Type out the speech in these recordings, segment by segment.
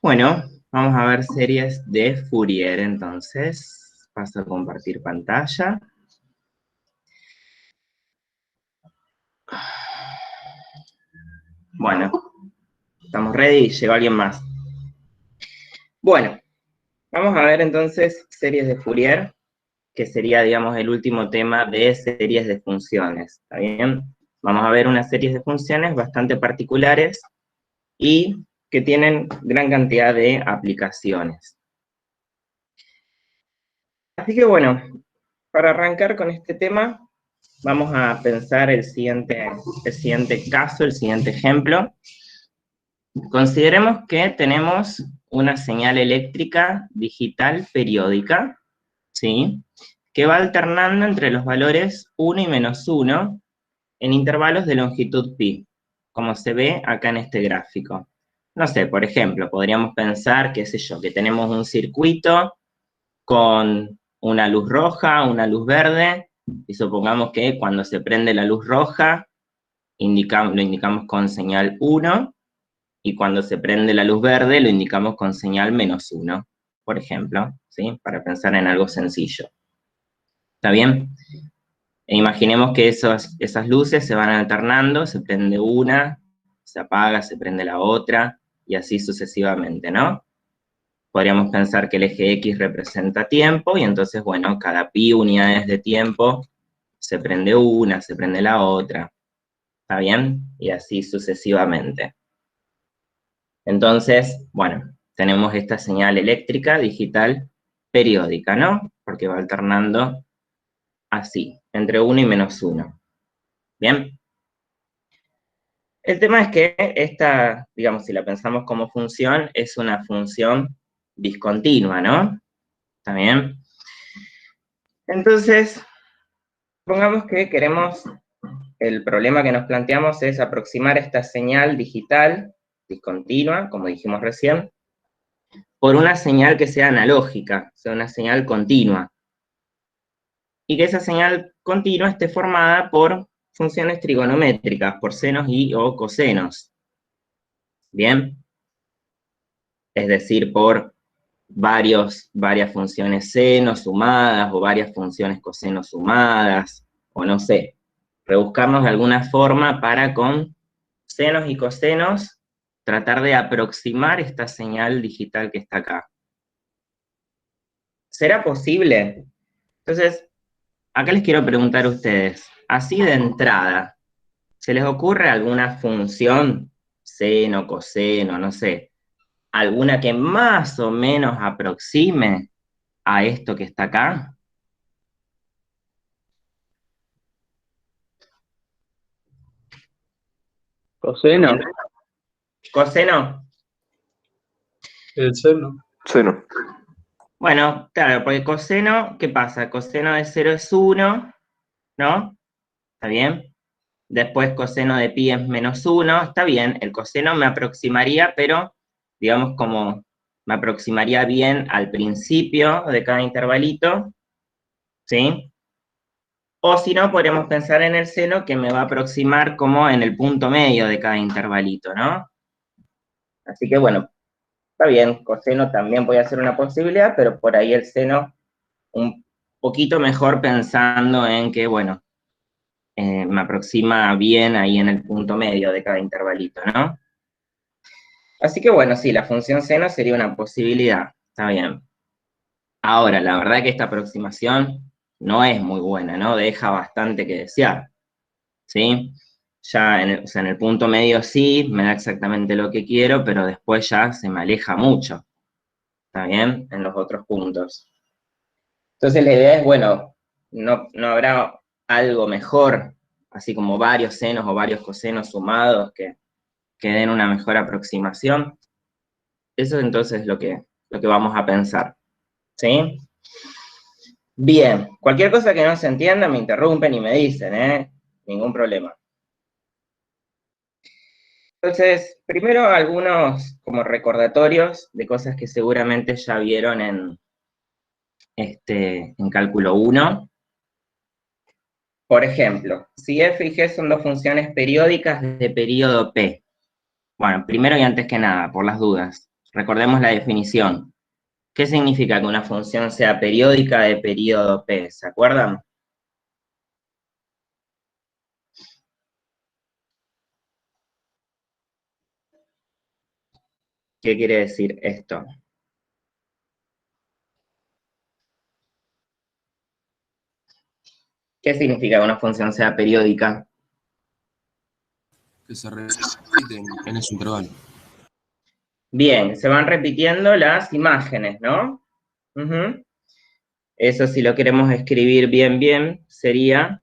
Bueno, vamos a ver series de Fourier, entonces. Paso a compartir pantalla. Bueno, ¿estamos ready? ¿Llegó alguien más? Bueno, vamos a ver entonces series de Fourier, que sería, digamos, el último tema de series de funciones, ¿está bien? Vamos a ver unas series de funciones bastante particulares y que tienen gran cantidad de aplicaciones. Así que bueno, para arrancar con este tema, vamos a pensar el siguiente caso, el siguiente ejemplo. Consideremos que tenemos una señal eléctrica digital periódica, ¿sí? Que va alternando entre los valores 1 y -1 en intervalos de longitud pi, como se ve acá en este gráfico. No sé, por ejemplo, podríamos pensar, qué sé yo, que tenemos un circuito con una luz roja, una luz verde, y supongamos que cuando se prende la luz roja, lo indicamos con señal 1, y cuando se prende la luz verde, lo indicamos con señal -1, por ejemplo, ¿sí? Para pensar en algo sencillo. ¿Está bien? E imaginemos que esas luces se van alternando, se prende una, se apaga, se prende la otra, y así sucesivamente, ¿no? Podríamos pensar que el eje X representa tiempo, y entonces, bueno, cada pi unidades de tiempo se prende una, se prende la otra, ¿está bien? Y así sucesivamente. Entonces, bueno, tenemos esta señal eléctrica digital periódica, ¿no? Porque va alternando así, entre 1 y -1. ¿Bien? El tema es que esta, digamos, si la pensamos como función, es una función discontinua, ¿no? ¿Está bien? Entonces, supongamos que queremos, el problema que nos planteamos es aproximar esta señal digital discontinua, como dijimos recién, por una señal que sea analógica, o sea, una señal continua. Y que esa señal continua esté formada por funciones trigonométricas, por senos y o cosenos. ¿Bien? Es decir, por varias funciones seno sumadas, o varias funciones coseno sumadas, o no sé, rebuscarnos de alguna forma para con senos y cosenos tratar de aproximar esta señal digital que está acá. ¿Será posible? Entonces, acá les quiero preguntar a ustedes, así de entrada, ¿se les ocurre alguna función, seno, coseno, no sé, alguna que más o menos aproxime a esto que está acá? Coseno. ¿Coseno? El seno. Seno. Bueno, claro, porque coseno, ¿qué pasa? Coseno de 0 es 1, ¿no? ¿Está bien? Después coseno de pi es -1, está bien, el coseno me aproximaría, pero digamos como me aproximaría bien al principio de cada intervalito, ¿sí? O si no, podríamos pensar en el seno que me va a aproximar como en el punto medio de cada intervalito, ¿no? Así que bueno, está bien, coseno también puede ser una posibilidad, pero por ahí el seno un poquito mejor pensando en que, bueno, me aproxima bien ahí en el punto medio de cada intervalito, ¿no? Así que bueno, sí, la función seno sería una posibilidad, está bien. Ahora, la verdad que esta aproximación no es muy buena, ¿no? Deja bastante que desear, ¿sí? Ya o sea, en el punto medio sí, me da exactamente lo que quiero, pero después ya se me aleja mucho, ¿está bien? En los otros puntos. Entonces la idea es, bueno, no habrá algo mejor, así como varios senos o varios cosenos sumados que den una mejor aproximación. Eso entonces es lo que vamos a pensar, ¿sí? Bien, cualquier cosa que no se entienda me interrumpen y me dicen, ¿eh? Ningún problema. Entonces, primero algunos como recordatorios de cosas que seguramente ya vieron en cálculo 1. Por ejemplo, si f y g son dos funciones periódicas de periodo p. Bueno, primero y antes que nada, por las dudas, Recordemos la definición. ¿Qué significa que una función sea periódica de periodo P? ¿Se acuerdan? ¿Qué quiere decir esto? ¿Qué significa que una función sea periódica? Que se repiten en ese intervalo. Bien, se van repitiendo las imágenes, ¿no? Eso, si lo queremos escribir bien, sería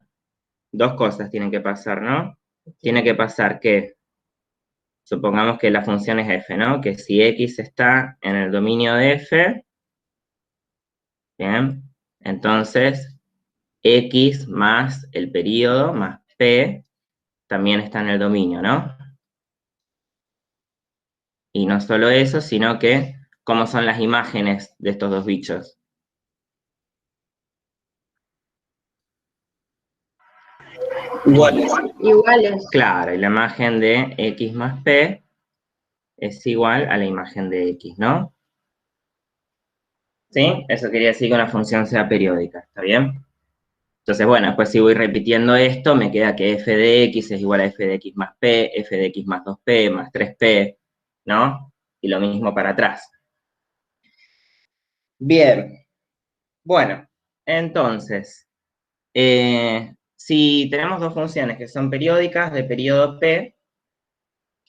dos cosas tienen que pasar, ¿no? Tiene que pasar que, supongamos que la función es f, ¿no? Que si x está en el dominio de f, bien, entonces x más el periodo más p también está en el dominio, ¿no? Y no solo eso, sino que, ¿cómo son las imágenes de estos dos bichos? Iguales. Iguales. Claro, y la imagen de x más p es igual a la imagen de x, ¿no? ¿Sí? Eso quería decir que una función sea periódica, ¿está bien? Entonces, bueno, después si voy repitiendo esto, me queda que f de x es igual a f de x más p, f de x más 2p, más 3p, ¿no? Y lo mismo para atrás. Bien. Bueno, entonces, si tenemos dos funciones que son periódicas de periodo p,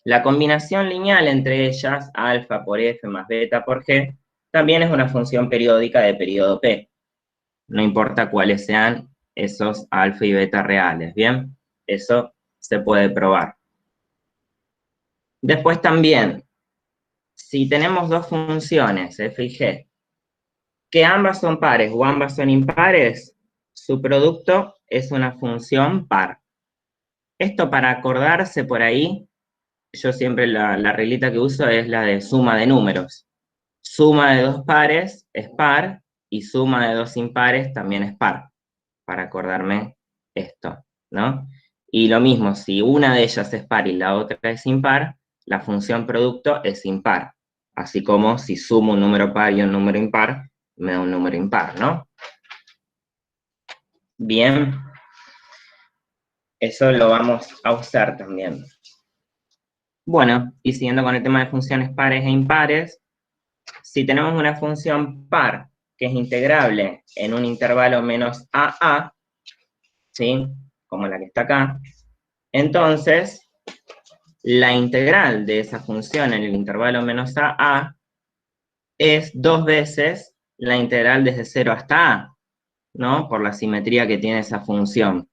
la combinación lineal entre ellas, alfa por f más beta por g, también es una función periódica de periodo p. No importa cuáles sean esos alfa y beta reales, ¿bien? Eso se puede probar. Después también, si tenemos dos funciones, f y g, que ambas son pares o ambas son impares, su producto es una función par. Esto para acordarse por ahí, yo siempre la reglita que uso es la de suma de números. Suma de dos pares es par y suma de dos impares también es par, para acordarme esto, ¿no? Y lo mismo, si una de ellas es par y la otra es impar, la función producto es impar. Así como si sumo un número par y un número impar, me da un número impar, ¿no? Bien. Eso lo vamos a usar también. Bueno, y siguiendo con el tema de funciones pares e impares, si tenemos una función par que es integrable en un intervalo menos a, ¿sí? Como la que está acá, entonces la integral de esa función en el intervalo menos a es dos veces la integral desde 0 hasta a, ¿no? Por la simetría que tiene esa función.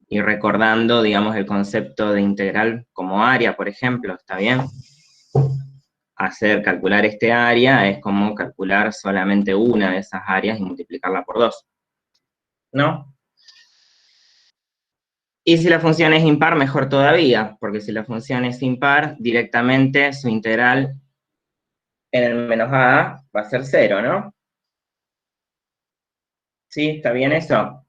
Y recordando, digamos, el concepto de integral como área, por ejemplo, ¿está bien? Calcular este área es como calcular solamente una de esas áreas y multiplicarla por 2, ¿no? Y si la función es impar, mejor todavía, porque si la función es impar, directamente su integral en el menos a va a ser 0, ¿no? ¿Sí? ¿Está bien eso?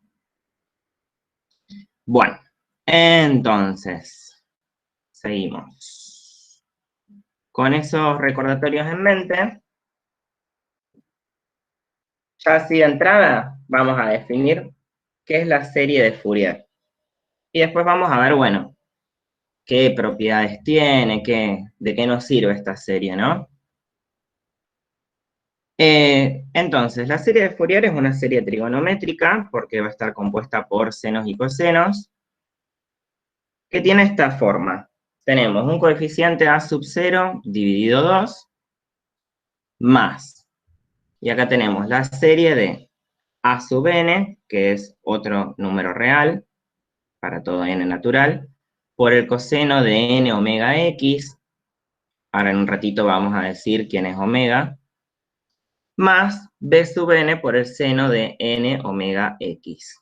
Bueno, entonces, seguimos. Con esos recordatorios en mente, ya así de entrada, vamos a definir qué es la serie de Fourier. Y después vamos a ver, bueno, qué propiedades tiene, de qué nos sirve esta serie, ¿no? Entonces, la serie de Fourier es una serie trigonométrica, porque va a estar compuesta por senos y cosenos, que tiene esta forma. Tenemos un coeficiente a sub 0 dividido 2, más. Y acá tenemos la serie de a sub n, que es otro número real, para todo n natural, por el coseno de n omega x, ahora en un ratito vamos a decir quién es omega, más b sub n por el seno de n omega x.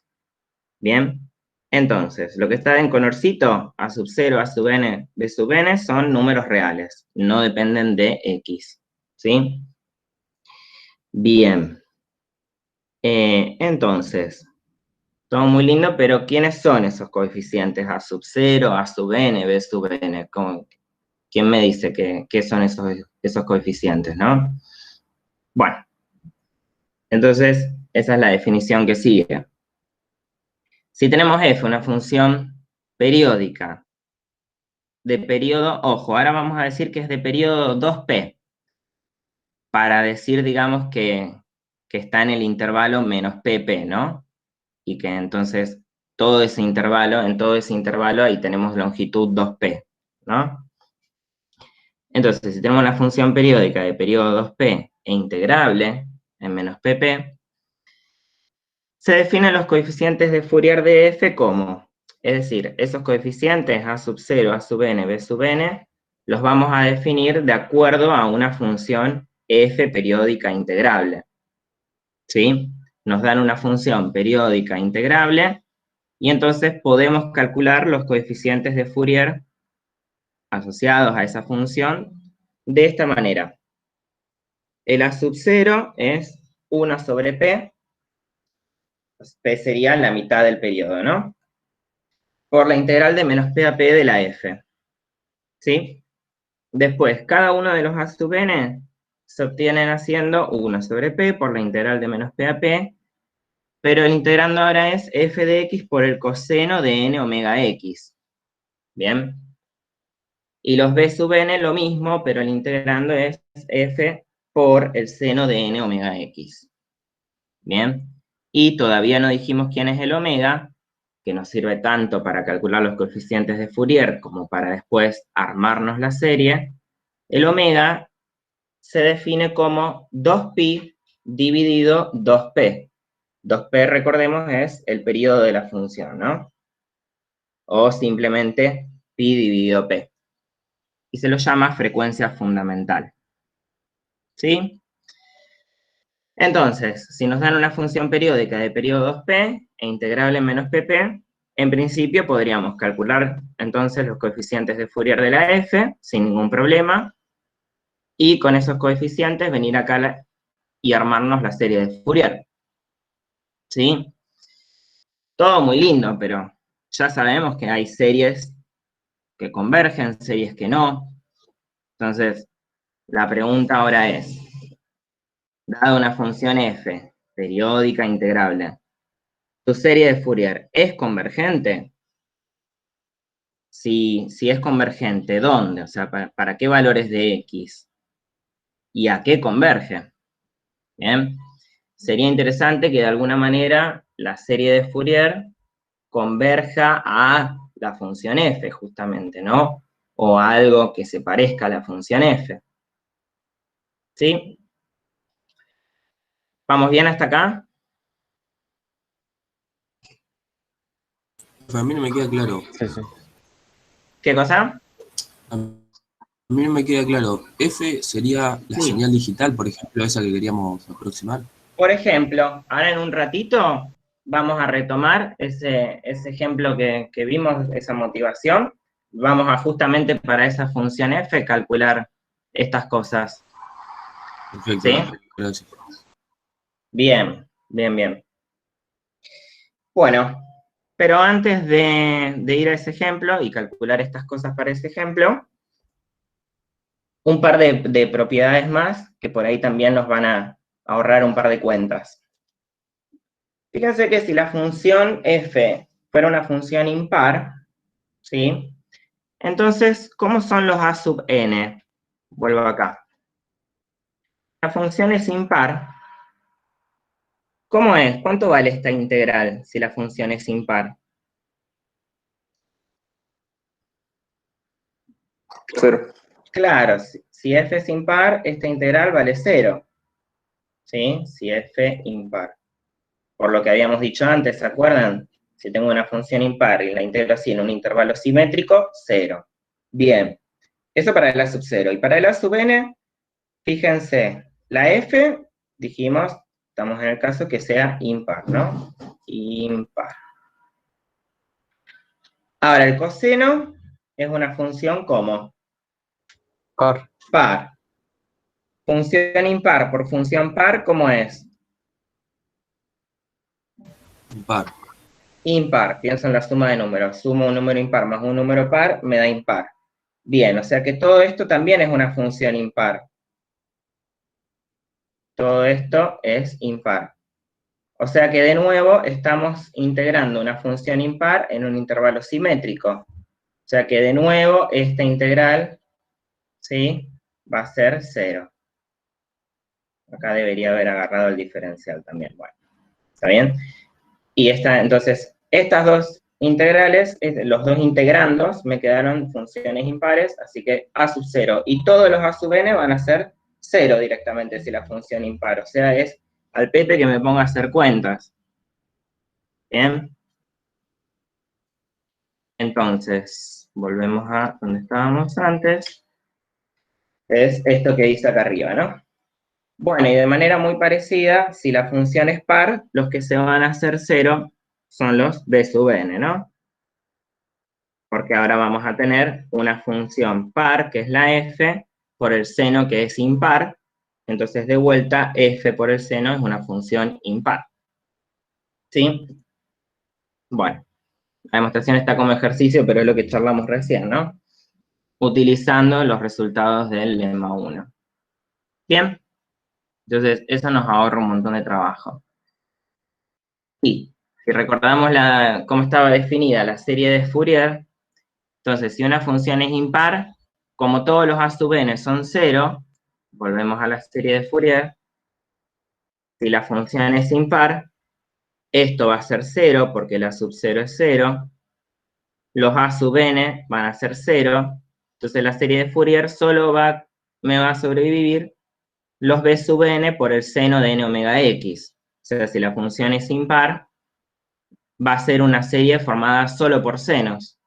Bien, entonces, lo que está en colorcito, a sub 0, a sub n, b sub n, son números reales, no dependen de x, ¿sí? Bien, entonces, todo muy lindo, pero ¿quiénes son esos coeficientes a sub 0, a sub n, b sub n? ¿Quién me dice qué son esos coeficientes, no? Bueno, entonces esa es la definición que sigue. Si tenemos f, una función periódica de periodo, ojo, ahora vamos a decir que es de periodo 2p, para decir, digamos, que está en el intervalo menos pp, ¿no? Y que entonces en todo ese intervalo ahí tenemos longitud 2p, ¿no? Entonces, si tenemos una función periódica de periodo 2p e integrable en menos pp, se definen los coeficientes de Fourier de f como, es decir, esos coeficientes a sub 0, a sub n, b sub n, los vamos a definir de acuerdo a una función f periódica integrable. ¿Sí? Nos dan una función periódica integrable y entonces podemos calcular los coeficientes de Fourier asociados a esa función de esta manera. El a sub 0 es 1 sobre p, p sería la mitad del periodo, ¿no? Por la integral de menos p a p de la f. ¿Sí? Después, cada uno de los a sub n se obtienen haciendo 1 sobre p por la integral de menos p a p, pero el integrando ahora es f de x por el coseno de n omega x. ¿Bien? Y los b sub n lo mismo, pero el integrando es f por el seno de n omega x. ¿Bien? Y todavía no dijimos quién es el omega, que nos sirve tanto para calcular los coeficientes de Fourier como para después armarnos la serie. El omega se define como 2pi dividido 2p. 2p, recordemos, es el periodo de la función, ¿no? O simplemente pi dividido p. Y se lo llama frecuencia fundamental. ¿Sí? Entonces, si nos dan una función periódica de periodo 2p e integrable en menos pp, en principio podríamos calcular entonces los coeficientes de Fourier de la f sin ningún problema, y con esos coeficientes venir acá y armarnos la serie de Fourier. ¿Sí? Todo muy lindo, pero ya sabemos que hay series que convergen, series que no. Entonces, la pregunta ahora es, dada una función f, periódica integrable, ¿tu serie de Fourier es convergente? Si es convergente, ¿dónde? O sea, ¿para qué valores de x? ¿Y a qué converge? ¿Bien? Sería interesante que de alguna manera la serie de Fourier converja a la función f, justamente, ¿no? O a algo que se parezca a la función f. ¿Sí? ¿Vamos bien hasta acá? A mí no me queda claro. Sí, sí. ¿Qué cosa? A mí no me queda claro. F sería la Sí. señal digital, por ejemplo, esa que queríamos aproximar. Por ejemplo, ahora en un ratito vamos a retomar ese ejemplo que vimos, esa motivación. Vamos a justamente para esa función f calcular estas cosas. Perfecto, ¿Sí? gracias. Bien, bien, bien. Bueno, pero antes de ir a ese ejemplo y calcular estas cosas para ese ejemplo, un par de propiedades más que por ahí también nos van a ahorrar un par de cuentas. Fíjense que si la función f fuera una función impar, ¿sí? Entonces, ¿cómo son los a sub n? Vuelvo acá. La función es impar. ¿Cómo es? ¿Cuánto vale esta integral si la función es impar? 0. Claro, si f es impar, esta integral vale 0. ¿Sí? Si f impar. Por lo que habíamos dicho antes, ¿se acuerdan? Si tengo una función impar y la integro así en un intervalo simétrico, 0. Bien. Eso para el a sub 0. Y para el a sub n, fíjense, la f, dijimos, estamos en el caso que sea impar, ¿no? Impar. Ahora, el coseno es una función como Par. par. Función impar por función par, ¿cómo es? Un par. Impar. Pienso en la suma de números. Sumo un número impar más un número par, me da impar. Bien, o sea que todo esto también es una función impar. Todo esto es impar. O sea que de nuevo estamos integrando una función impar en un intervalo simétrico. O sea que de nuevo esta integral, ¿sí?, va a ser 0. Acá debería haber agarrado el diferencial también. Bueno, ¿está bien? Y entonces, estas dos integrales, los dos integrandos, me quedaron funciones impares, así que a sub 0. Y todos los a sub n van a ser 0 directamente si la función impar. O sea, es al Pepe que me ponga a hacer cuentas. ¿Bien? Entonces, volvemos a donde estábamos antes. Es esto que dice acá arriba, ¿no? Bueno, y de manera muy parecida, si la función es par, los que se van a hacer 0 son los b sub n, ¿no? Porque ahora vamos a tener una función par, que es la f, por el seno, que es impar. Entonces, de vuelta, f por el seno es una función impar. ¿Sí? Bueno, la demostración está como ejercicio, pero es lo que charlamos recién, ¿no? Utilizando los resultados del lema 1. ¿Bien? Entonces, eso nos ahorra un montón de trabajo. Y si recordamos cómo estaba definida la serie de Fourier, entonces, si una función es impar, como todos los a sub n son 0, volvemos a la serie de Fourier, si la función es impar, esto va a ser 0, porque la sub 0 es 0, los a sub n van a ser 0, entonces la serie de Fourier solo me va a sobrevivir los b sub n por el seno de n omega x. O sea, si la función es impar, va a ser una serie formada solo por senos.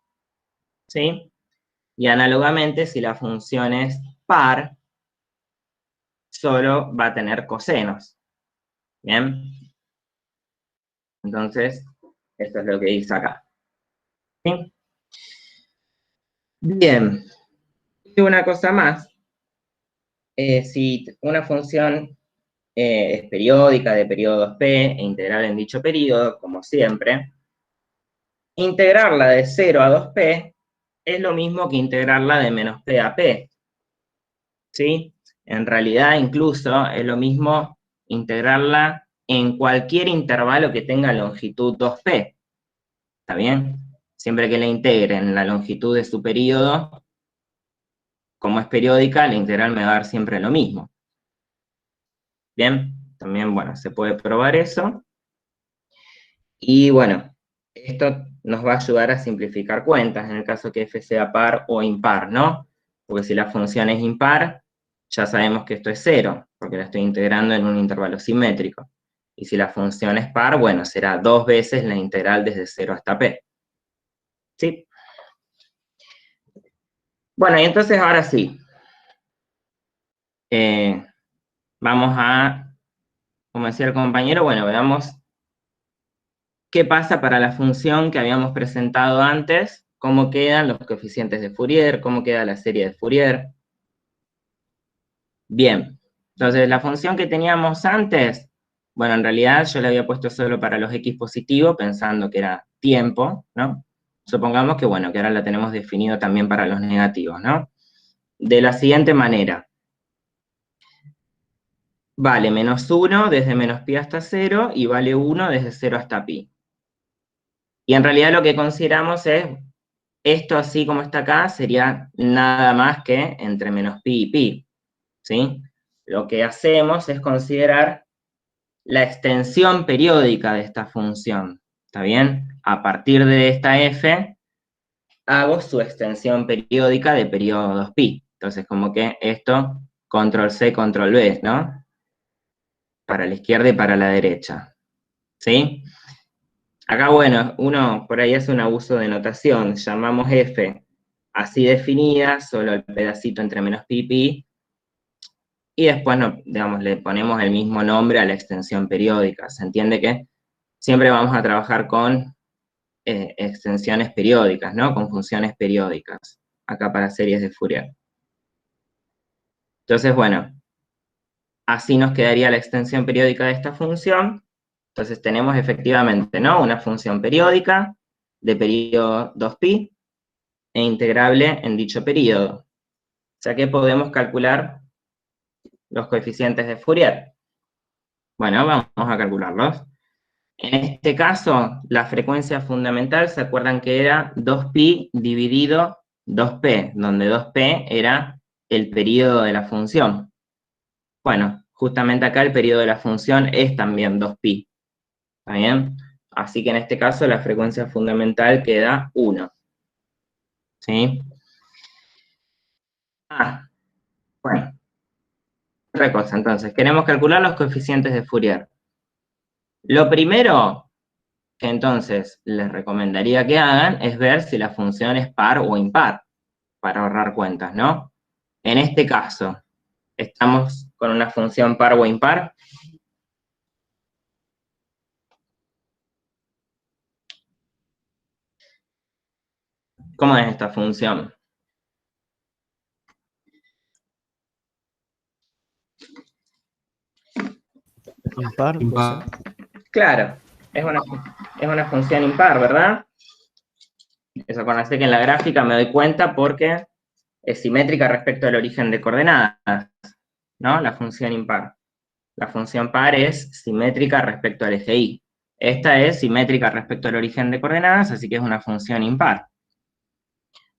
¿Sí? Y análogamente, si la función es par, solo va a tener cosenos. ¿Bien? Entonces, esto es lo que dice acá. ¿Sí? Bien. Y una cosa más. Si una función es periódica de periodos P e integral en dicho periodo, como siempre, integrarla de 0 a 2P es lo mismo que integrarla de menos P a P. ¿Sí? En realidad, incluso, es lo mismo integrarla en cualquier intervalo que tenga longitud 2P. ¿Está bien? Siempre que la integre en la longitud de su periodo, como es periódica, la integral me va a dar siempre lo mismo. Bien, también, bueno, se puede probar eso. Y bueno, esto nos va a ayudar a simplificar cuentas, en el caso que f sea par o impar, ¿no? Porque si la función es impar, ya sabemos que esto es 0, porque la estoy integrando en un intervalo simétrico. Y si la función es par, bueno, será 2 veces la integral desde 0 hasta p. ¿Sí? Bueno, y entonces ahora sí. Vamos a, como decía el compañero, bueno, veamos qué pasa para la función que habíamos presentado antes, cómo quedan los coeficientes de Fourier, cómo queda la serie de Fourier. Bien, entonces la función que teníamos antes, bueno, en realidad yo la había puesto solo para los x positivos, pensando que era tiempo, ¿no? Supongamos que, bueno, que ahora la tenemos definido también para los negativos, ¿no? De la siguiente manera. Vale menos 1 desde menos pi hasta 0 y vale 1 desde 0 hasta pi. Y en realidad lo que consideramos es, esto así como está acá, sería nada más que entre menos pi y pi, ¿sí? Lo que hacemos es considerar la extensión periódica de esta función, ¿está bien? A partir de esta f, hago su extensión periódica de periodo 2pi. Entonces, como que esto, control C, control V, ¿no? Para la izquierda y para la derecha, ¿sí? Acá, bueno, uno por ahí hace un abuso de notación, llamamos f así definida, solo el pedacito entre menos pi y pi, y después, digamos, le ponemos el mismo nombre a la extensión periódica. Se entiende que siempre vamos a trabajar con extensiones periódicas, ¿no? Con funciones periódicas, acá para series de Fourier. Entonces, bueno, así nos quedaría la extensión periódica de esta función. Entonces tenemos efectivamente, ¿no? Una función periódica de periodo 2pi, e integrable en dicho periodo, ya que podemos calcular los coeficientes de Fourier. Bueno, vamos a calcularlos. En este caso, la frecuencia fundamental, ¿se acuerdan que era 2pi dividido 2p, donde 2p era el periodo de la función? Bueno, justamente acá el periodo de la función es también 2pi, ¿está bien? Así que en este caso la frecuencia fundamental queda 1, ¿sí? Bueno, otra cosa, entonces, queremos calcular los coeficientes de Fourier. Lo primero que entonces les recomendaría que hagan es ver si la función es par o impar, para ahorrar cuentas, ¿no? En este caso, ¿estamos con una función par o impar? ¿Cómo es esta función? Impar. Impar. Claro, es una función impar, ¿verdad? Eso, acuérdense que en la gráfica me doy cuenta porque es simétrica respecto al origen de coordenadas, ¿no? La función impar. La función par es simétrica respecto al eje Y. Esta es simétrica respecto al origen de coordenadas, así que es una función impar.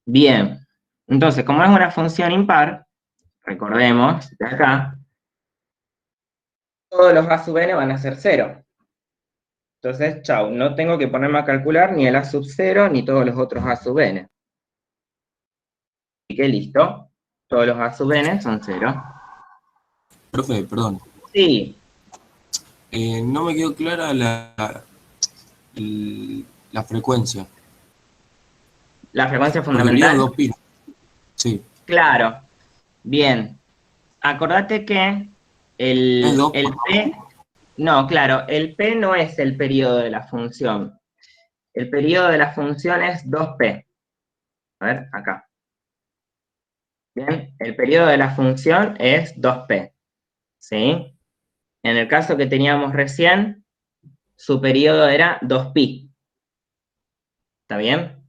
Bien, entonces, como es una función impar, recordemos de acá, todos los a sub n van a ser 0. Entonces, chau, no tengo que ponerme a calcular ni el a sub 0 ni todos los otros a sub n. Así que listo, todos los a sub n son 0. Profe, perdón. Sí, No me quedó clara la frecuencia. la frecuencia Porque el periodo fundamental. 2pi. Sí. Claro, bien. Acordate que Es 2 el P, no, claro, el P no es el periodo de la función. El periodo de la función es 2P. A ver, acá. Bien, el periodo de la función es 2P. ¿Sí? En el caso que teníamos recién, su periodo era 2pi. ¿Está bien?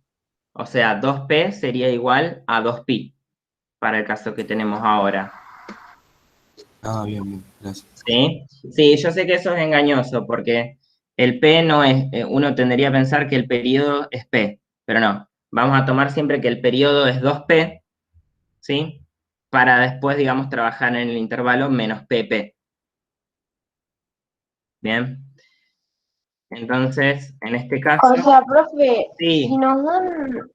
O sea, 2P sería igual a 2pi, para el caso que tenemos ahora. Ah, bien, gracias. ¿Sí? Sí, yo sé que eso es engañoso, porque el P no es, uno tendería a pensar que el periodo es P, pero no. Vamos a tomar siempre que el periodo es 2P, ¿sí? Para después, digamos, trabajar en el intervalo menos PP. ¿Bien? Entonces, en este caso... O sea, profe, Sí, si nos dan,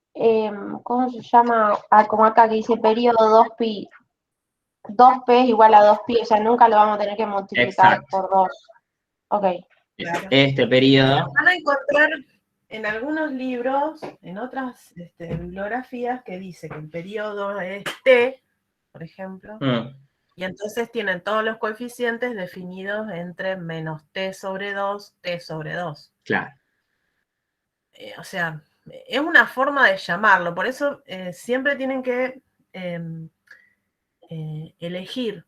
¿cómo se llama? Como acá que dice periodo 2pi, 2p es igual a 2pi, o sea, nunca lo vamos a tener que multiplicar exacto. por 2. Ok. Claro. Este periodo... Van a encontrar en algunos libros, en otras bibliografías, que dice que el periodo es t, por ejemplo, y entonces tienen todos los coeficientes definidos entre menos t sobre 2, t sobre 2. Claro. O sea, es una forma de llamarlo, por eso siempre tienen que elegir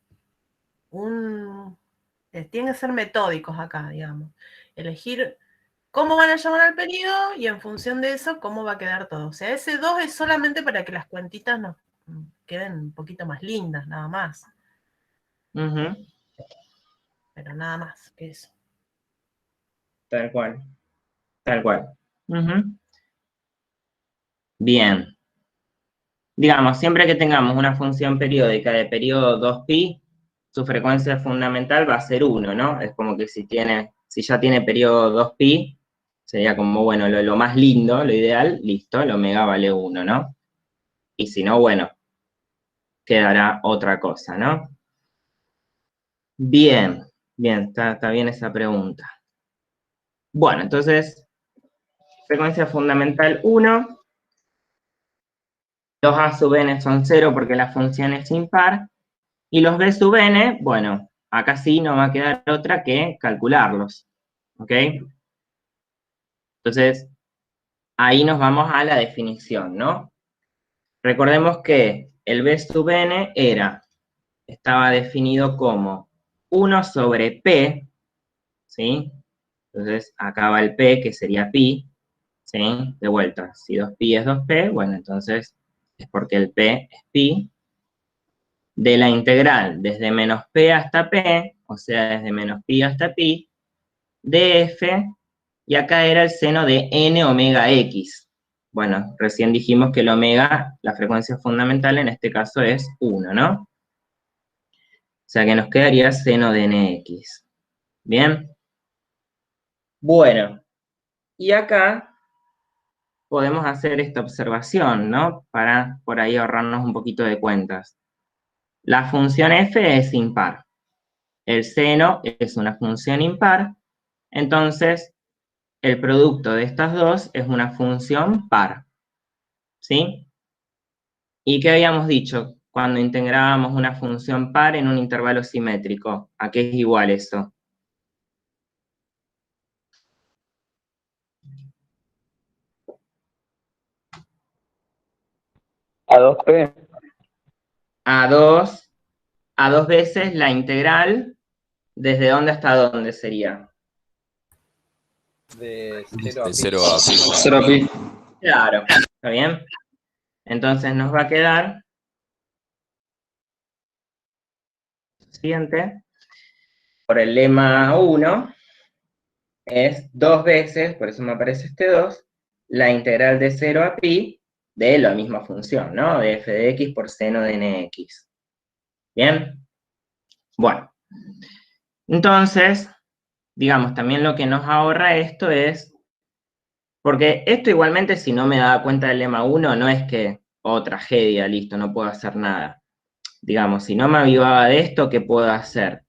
tienen que ser metódicos acá, digamos. Elegir cómo van a llamar al periodo y en función de eso, cómo va a quedar todo. O sea, ese 2 es solamente para que las cuentitas nos queden un poquito más lindas, nada más. Pero nada más que eso. Tal cual. Tal cual. Bien. Digamos, siempre que tengamos una función periódica de periodo 2pi, su frecuencia fundamental va a ser 1, ¿no? Es como que si ya tiene periodo 2pi, sería como, bueno, lo más lindo, lo ideal, listo, el omega vale 1, ¿no? Y si no, bueno, quedará otra cosa, ¿no? Bien, está bien esa pregunta. Bueno, entonces, frecuencia fundamental 1, los a sub n son 0 porque la función es impar, y los b sub n, bueno, acá sí no va a quedar otra que calcularlos, ¿ok? Entonces, ahí nos vamos a la definición, ¿no? Recordemos que el b sub n estaba definido como 1 sobre p, ¿sí? Entonces, acá va el p, que sería pi, ¿sí? De vuelta, si 2pi es 2p, bueno, entonces es porque el p es pi. De la integral desde menos p hasta p, o sea, desde menos pi hasta pi, de f, y acá era el seno de n omega x. Bueno, recién dijimos que el omega, la frecuencia fundamental en este caso es 1, ¿no? O sea que nos quedaría seno de nx. ¿Bien? Bueno, y acá podemos hacer esta observación, ¿no? Para por ahí ahorrarnos un poquito de cuentas. La función f es impar. El seno es una función impar. Entonces, el producto de estas dos es una función par. ¿Sí? ¿Y qué habíamos dicho cuando integrábamos una función par en un intervalo simétrico? ¿A qué es igual eso? A 2p. A dos veces la integral, ¿desde dónde hasta dónde sería? De De 0 a pi. 0 a pi. Claro, ¿está bien? Entonces nos va a quedar lo siguiente, por el lema 1, es 2 veces, por eso me aparece este 2, la integral de 0 a pi de la misma función, ¿no? De f de x por seno de nx. ¿Bien? Bueno. Entonces, digamos, también lo que nos ahorra esto es, porque esto igualmente si no me daba cuenta del lema 1, no es que, oh, tragedia, listo, no puedo hacer nada. Digamos, si no me avivaba de esto, ¿qué puedo hacer?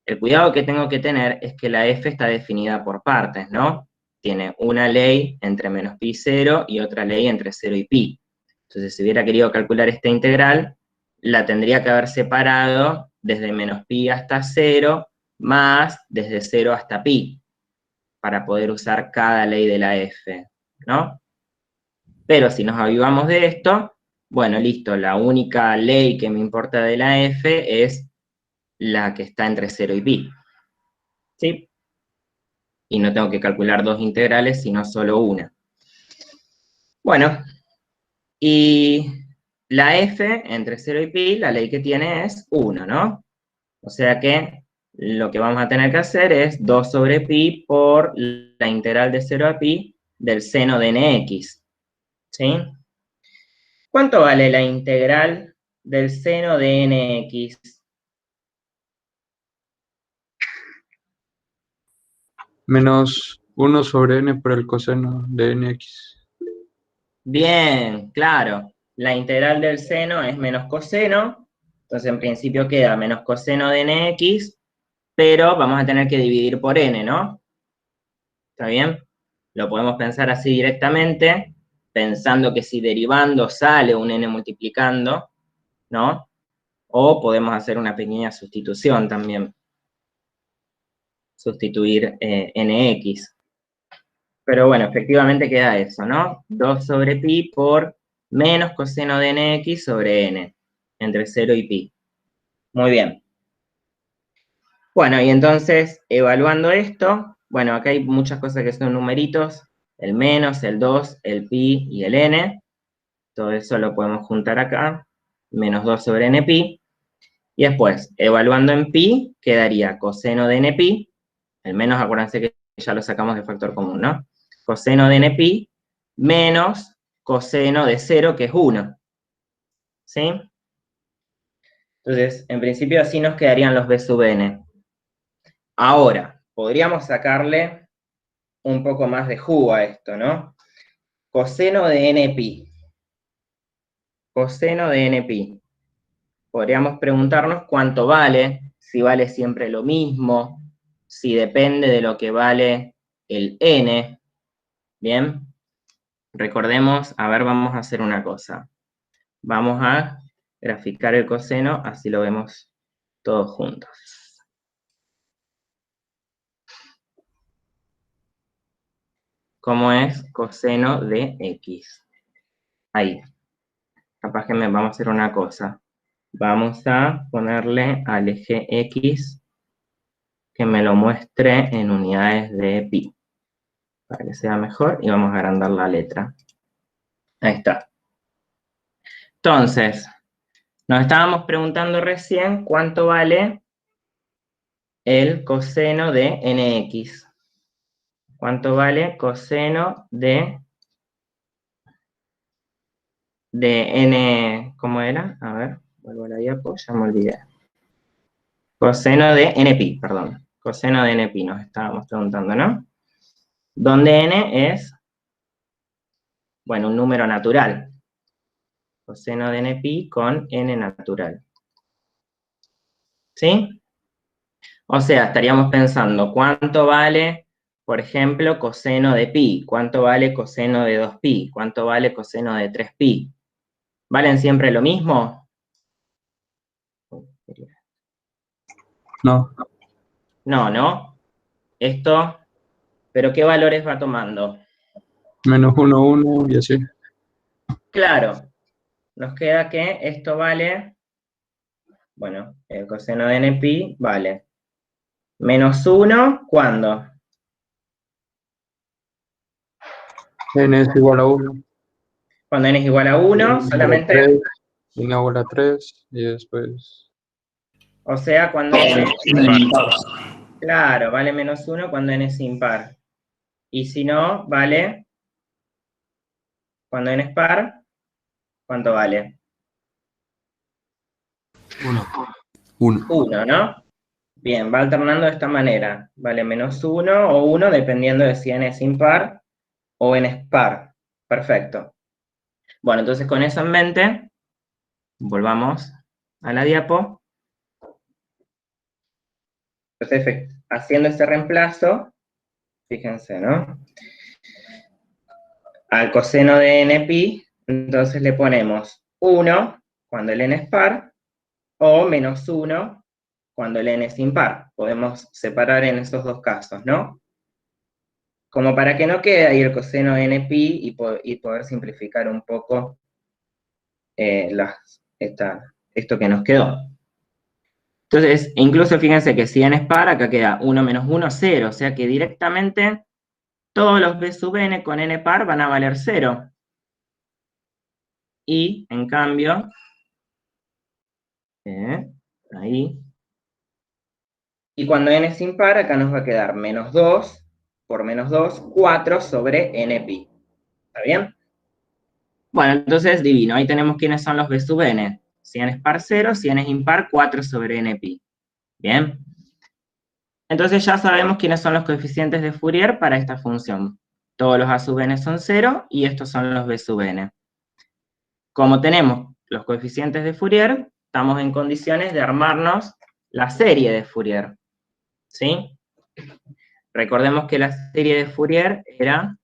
El cuidado que tengo que tener es que la f está definida por partes, ¿no? Tiene una ley entre menos pi y 0 y otra ley entre 0 y pi. Entonces, si hubiera querido calcular esta integral, la tendría que haber separado desde menos pi hasta 0, más desde 0 hasta pi, para poder usar cada ley de la f, ¿no? Pero si nos avivamos de esto, bueno, listo, la única ley que me importa de la f es la que está entre 0 y pi. ¿Sí? Y no tengo que calcular dos integrales, sino solo una. Bueno, y la f entre 0 y pi, la ley que tiene es 1, ¿no? O sea que lo que vamos a tener que hacer es 2 sobre pi por la integral de 0 a pi del seno de nx. ¿Sí? ¿Cuánto vale la integral del seno de nx? Menos 1 sobre n por el coseno de nx. Bien, claro. La integral del seno es menos coseno, entonces en principio queda menos coseno de nx, pero vamos a tener que dividir por n, ¿no? ¿Está bien? Lo podemos pensar así directamente, pensando que si derivando sale un n multiplicando, ¿no? O podemos hacer una pequeña sustitución también. Sustituir nx. Pero bueno, efectivamente queda eso, ¿no? 2 sobre pi por menos coseno de nx sobre n, entre 0 y pi. Muy bien. Bueno, y entonces, evaluando esto, bueno, acá hay muchas cosas que son numeritos, el menos, el 2, el pi y el n. Todo eso lo podemos juntar acá, menos 2 sobre n pi. Y después, evaluando en pi, quedaría coseno de n pi, el menos, acuérdense que ya lo sacamos de factor común, ¿no? Coseno de n pi menos coseno de 0, que es 1. ¿Sí? Entonces, en principio así nos quedarían los b sub n. Ahora, podríamos sacarle un poco más de jugo a esto, ¿no? Coseno de n pi. Coseno de n pi. Podríamos preguntarnos cuánto vale, si vale siempre lo mismo, si depende de lo que vale el n. ¿Bien? Recordemos, a ver, vamos a hacer una cosa. Vamos a graficar el coseno, así lo vemos todos juntos. ¿Cómo es coseno de x? Ahí. Capaz que vamos a hacer una cosa. Vamos a ponerle al eje x que me lo muestre en unidades de pi. para que sea mejor, y vamos a agrandar la letra. Ahí está. Entonces, nos estábamos preguntando recién cuánto vale el coseno de nx. ¿Cuánto vale coseno de n? ¿Cómo era? A ver, vuelvo a la diapo, ya me olvidé. Coseno de npi, perdón. Coseno de npi nos estábamos preguntando, ¿no? Donde n es, bueno, un número natural. Coseno de npi con n natural. ¿Sí? O sea, estaríamos pensando, ¿cuánto vale, por ejemplo, coseno de pi? ¿Cuánto vale coseno de 2pi? ¿Cuánto vale coseno de 3pi? ¿Valen siempre lo mismo? No. No, ¿no? Esto, ¿pero qué valores va tomando? -1, 1 y así. Claro, nos queda que esto vale, bueno, el coseno de npi vale -1, ¿cuándo? N es igual a 1. Cuando n es igual a 1, solamente... 3, n igual a 3, y después... O sea, cuando n... Claro, vale -1 cuando n es impar. Y si no, vale... Cuando n es par, ¿cuánto vale? 1. 1, ¿no? Bien, va alternando de esta manera. Vale -1 o 1, dependiendo de si n es impar o n es par. Perfecto. Bueno, entonces con eso en mente, volvamos a la diapo. Entonces, haciendo ese reemplazo, fíjense, ¿no? Al coseno de npi, entonces le ponemos 1 cuando el n es par, o -1 cuando el n es impar. Podemos separar en esos dos casos, ¿no? Como para que no quede ahí el coseno de npi y poder simplificar un poco esto que nos quedó. Entonces, incluso fíjense que si n es par, acá queda 1 menos 1, 0. O sea que directamente todos los b sub n con n par van a valer 0. Y, en cambio, ahí. Y cuando n es impar, acá nos va a quedar -2 por -2, 4 sobre npi. ¿Está bien? Bueno, entonces, divino. Ahí tenemos quiénes son los b sub n. Si n es par, 0. Si n es impar, 4 sobre npi. ¿Bien? Entonces ya sabemos quiénes son los coeficientes de Fourier para esta función. Todos los a sub n son 0 y estos son los b sub n. Como tenemos los coeficientes de Fourier, estamos en condiciones de armarnos la serie de Fourier. ¿Sí? Recordemos que la serie de Fourier era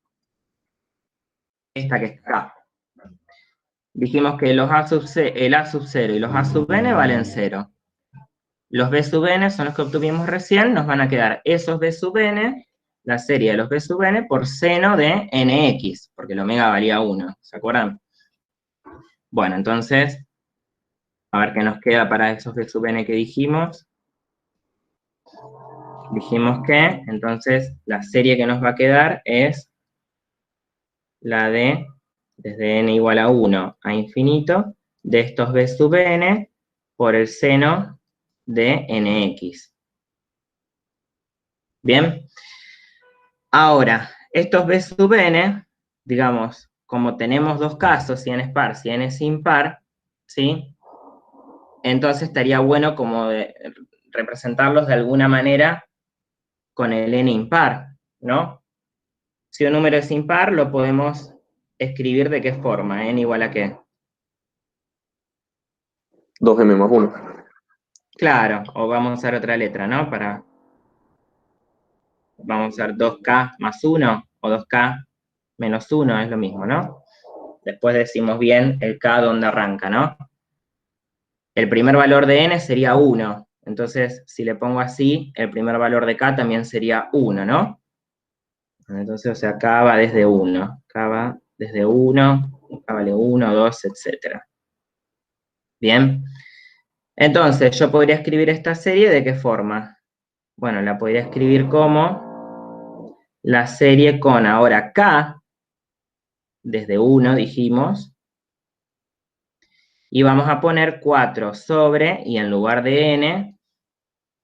esta que está acá. Dijimos que los el a sub 0 y los a sub n valen 0. Los b sub n son los que obtuvimos recién, nos van a quedar esos b sub n, la serie de los b sub n, por seno de nx, porque el omega valía 1, ¿se acuerdan? Bueno, entonces, a ver qué nos queda para esos b sub n que dijimos. Dijimos que, entonces, la serie que nos va a quedar es la de, desde n igual a 1 a infinito, de estos b sub n por el seno de nx. ¿Bien? Ahora, estos b sub n, digamos, como tenemos dos casos, si n es par, si n es impar, ¿sí? Entonces estaría bueno como representarlos de alguna manera con el n impar, ¿no? Si un número es impar, lo podemos escribir de qué forma, n igual a qué. 2m más 1. Claro, o vamos a usar otra letra, ¿no? Vamos a usar 2k más 1, o 2k menos 1, es lo mismo, ¿no? Después decimos bien el k donde arranca, ¿no? El primer valor de n sería 1, entonces si le pongo así, el primer valor de k también sería 1, ¿no? Entonces, o sea, k va desde 1, k va desde 1, k vale 1, 2, etc. Bien. Entonces, yo podría escribir esta serie ¿de qué forma? Bueno, la podría escribir como la serie con ahora K, desde 1 dijimos, y vamos a poner 4 sobre, y en lugar de n,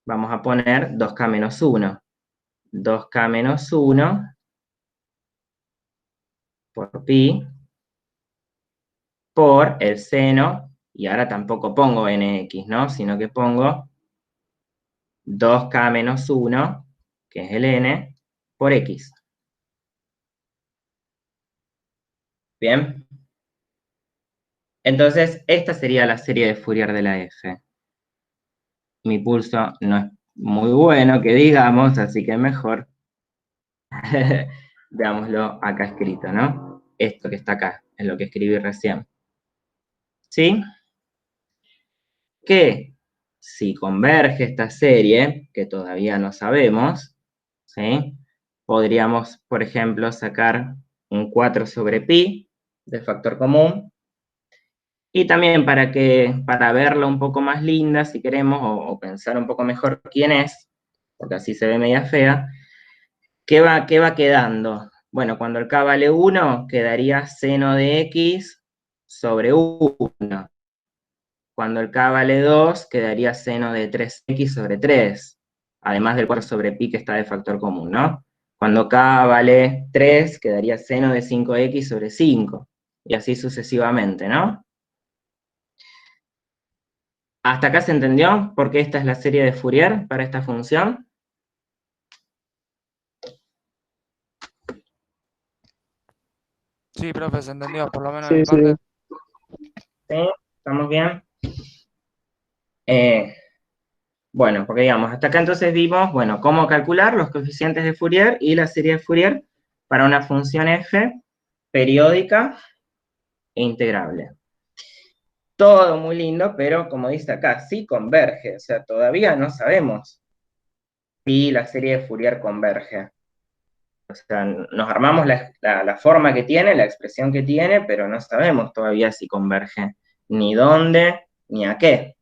vamos a poner 2K menos 1. 2K menos 1 por pi por el seno, y ahora tampoco pongo nx, ¿no? Sino que pongo 2K menos 1, que es el n, por x. ¿Bien? Entonces, esta sería la serie de Fourier de la f. Mi pulso no es muy bueno, que digamos, así que mejor veámoslo acá escrito, ¿no? Esto que está acá, es lo que escribí recién. ¿Sí? Que si converge esta serie, que todavía no sabemos, ¿sí? Podríamos, por ejemplo, sacar un 4 sobre pi de factor común. Y también para verla un poco más linda, si queremos, o pensar un poco mejor quién es, porque así se ve media fea, ¿qué va quedando? Bueno, cuando el k vale 1, quedaría seno de x sobre 1. Cuando el k vale 2, quedaría seno de 3x sobre 3, además del 4 sobre pi que está de factor común, ¿no? Cuando k vale 3, quedaría seno de 5x sobre 5, y así sucesivamente, ¿no? ¿Hasta acá se entendió por qué esta es la serie de Fourier para esta función? Sí, profe, se entendió, por lo menos de Sí, mi parte. ¿Sí? ¿Estamos bien? Bueno, porque digamos, hasta acá entonces vimos, bueno, cómo calcular los coeficientes de Fourier y la serie de Fourier para una función f periódica e integrable. Todo muy lindo, pero como dice acá, sí converge, o sea, todavía no sabemos si la serie de Fourier converge. O sea, nos armamos la forma que tiene, la expresión que tiene, pero no sabemos todavía si converge, ni dónde, ni a qué.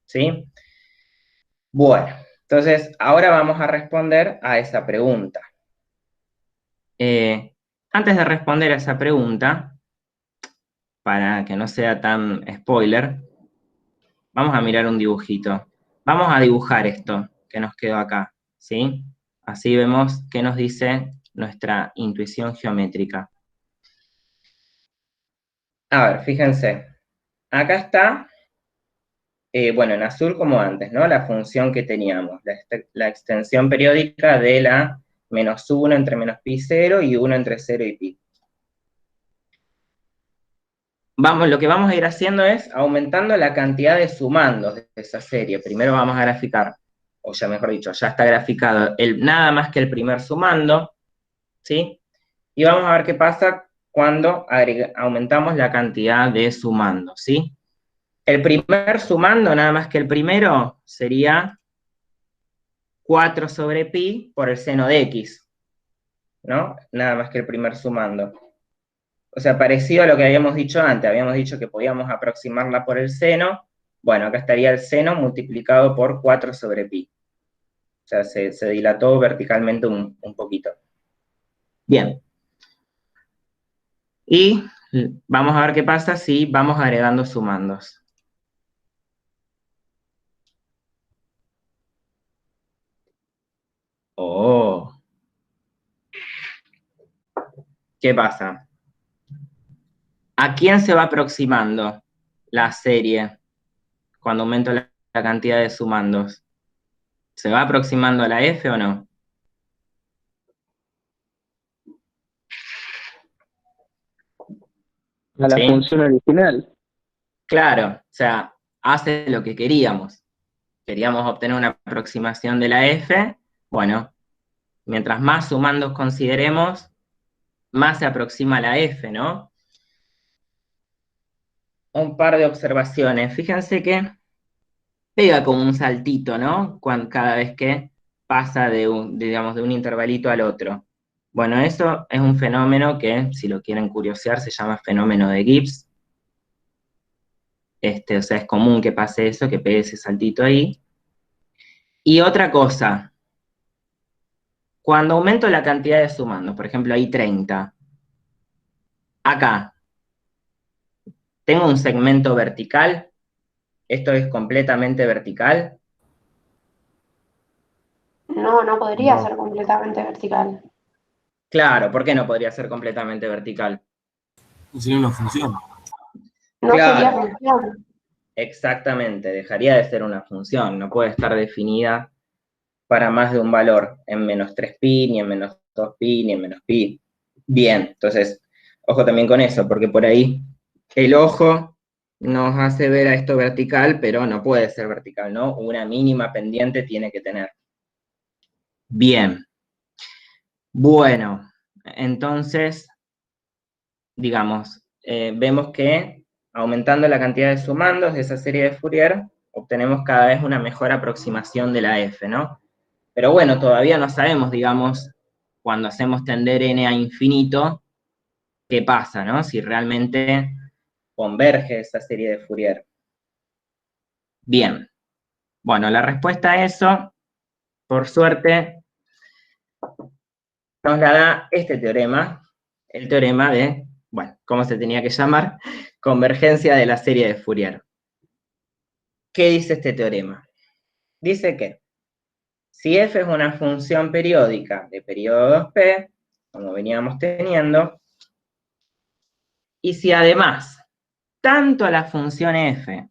¿Sí? Bueno, entonces ahora vamos a responder a esa pregunta. Antes de responder a esa pregunta, para que no sea tan spoiler, vamos a mirar un dibujito. Vamos a dibujar esto que nos quedó acá, ¿sí? Así vemos qué nos dice nuestra intuición geométrica. A ver, fíjense. Acá está, bueno, en azul como antes, ¿no? La función que teníamos, la extensión periódica de la menos 1 entre menos pi 0 y 1 entre 0 y pi. Lo que vamos a ir haciendo es aumentando la cantidad de sumandos de esa serie. Primero vamos a graficar, o ya mejor dicho, ya está graficado nada más que el primer sumando, ¿sí? Y vamos a ver qué pasa cuando aumentamos la cantidad de sumandos, ¿sí? El primer sumando, nada más que el primero, sería 4 sobre pi por el seno de x, ¿no? Nada más que el primer sumando. O sea, parecido a lo que habíamos dicho antes, habíamos dicho que podíamos aproximarla por el seno, bueno, acá estaría el seno multiplicado por 4 sobre pi. O sea, se dilató verticalmente un poquito. Bien. Y vamos a ver qué pasa si vamos agregando sumandos. Oh. ¿Qué pasa? ¿A quién se va aproximando la serie cuando aumento la cantidad de sumandos? ¿Se va aproximando a la f o no? A la ¿Sí? función original. Claro, o sea, hace lo que queríamos. Queríamos obtener una aproximación de la f. Bueno, mientras más sumandos consideremos, más se aproxima a la f, ¿no? Un par de observaciones. Fíjense que pega como un saltito, ¿no? Cada vez que pasa digamos, de un intervalito al otro. Bueno, eso es un fenómeno que, si lo quieren curiosear, se llama fenómeno de Gibbs. O sea, es común que pase eso, que pegue ese saltito ahí. Y otra cosa, cuando aumento la cantidad de sumandos, por ejemplo, ahí 30, acá, tengo un segmento vertical, esto es completamente vertical. No, no podría No. ser completamente vertical. Claro, ¿por qué no podría ser completamente vertical? Sería una función. No Claro. sería función. Exactamente, dejaría de ser una función, no puede estar definida para más de un valor, en menos 3pi, ni en menos 2pi, ni en menos pi. Bien, entonces, ojo también con eso, porque por ahí el ojo nos hace ver a esto vertical, pero no puede ser vertical, ¿no? Una mínima pendiente tiene que tener. Bien. Bueno, entonces, digamos, vemos que aumentando la cantidad de sumandos de esa serie de Fourier, obtenemos cada vez una mejor aproximación de la f, ¿no? Pero bueno, todavía no sabemos, digamos, cuando hacemos tender n a infinito, qué pasa, ¿no? Si realmente converge esa serie de Fourier. Bien. Bueno, la respuesta a eso, por suerte, nos la da este teorema, el teorema de, bueno, ¿cómo se tenía que llamar? Convergencia de la serie de Fourier. ¿Qué dice este teorema? Dice que si f es una función periódica de periodo 2p, como veníamos teniendo, y si además tanto la función f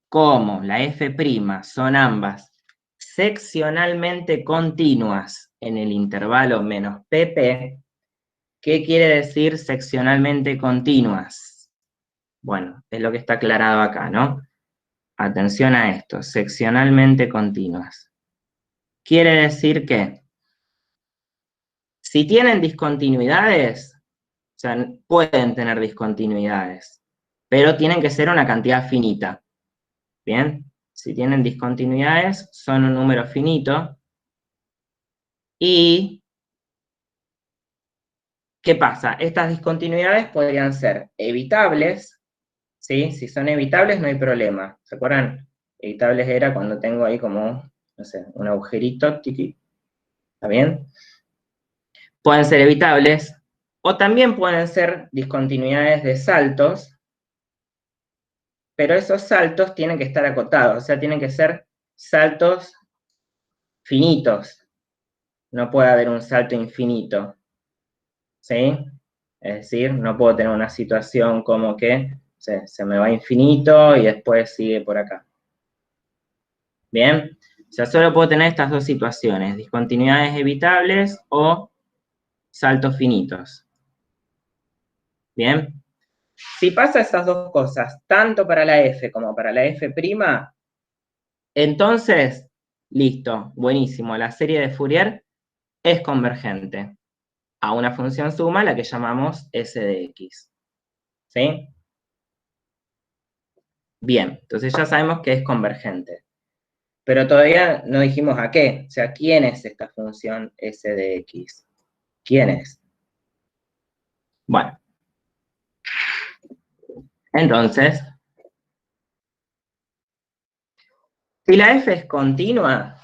como la f' son ambas seccionalmente continuas en el intervalo menos pp, ¿qué quiere decir seccionalmente continuas? Bueno, es lo que está aclarado acá, ¿no? Atención a esto, seccionalmente continuas. Quiere decir que si tienen discontinuidades, o sea, pueden tener discontinuidades, pero tienen que ser una cantidad finita. ¿Bien? Si tienen discontinuidades, son un número finito. Y, ¿qué pasa? Estas discontinuidades podrían ser evitables, ¿sí? Si son evitables no hay problema. ¿Se acuerdan? Evitables era cuando tengo ahí como, no sé, un agujerito, tiki. ¿Está bien? Pueden ser evitables, o también pueden ser discontinuidades de saltos, pero esos saltos tienen que estar acotados, o sea, tienen que ser saltos finitos. No puede haber un salto infinito, ¿sí? Es decir, no puedo tener una situación como que se me va infinito y después sigue por acá. ¿Bien? O sea, solo puedo tener estas dos situaciones, discontinuidades evitables o saltos finitos. ¿Bien? Si pasa esas dos cosas, tanto para la f como para la f', entonces, listo, buenísimo, la serie de Fourier es convergente a una función suma, la que llamamos s de x. ¿Sí? Bien, entonces ya sabemos que es convergente. Pero todavía no dijimos a qué. O sea, ¿quién es esta función s de x? ¿Quién es? Bueno. Entonces, si la f es continua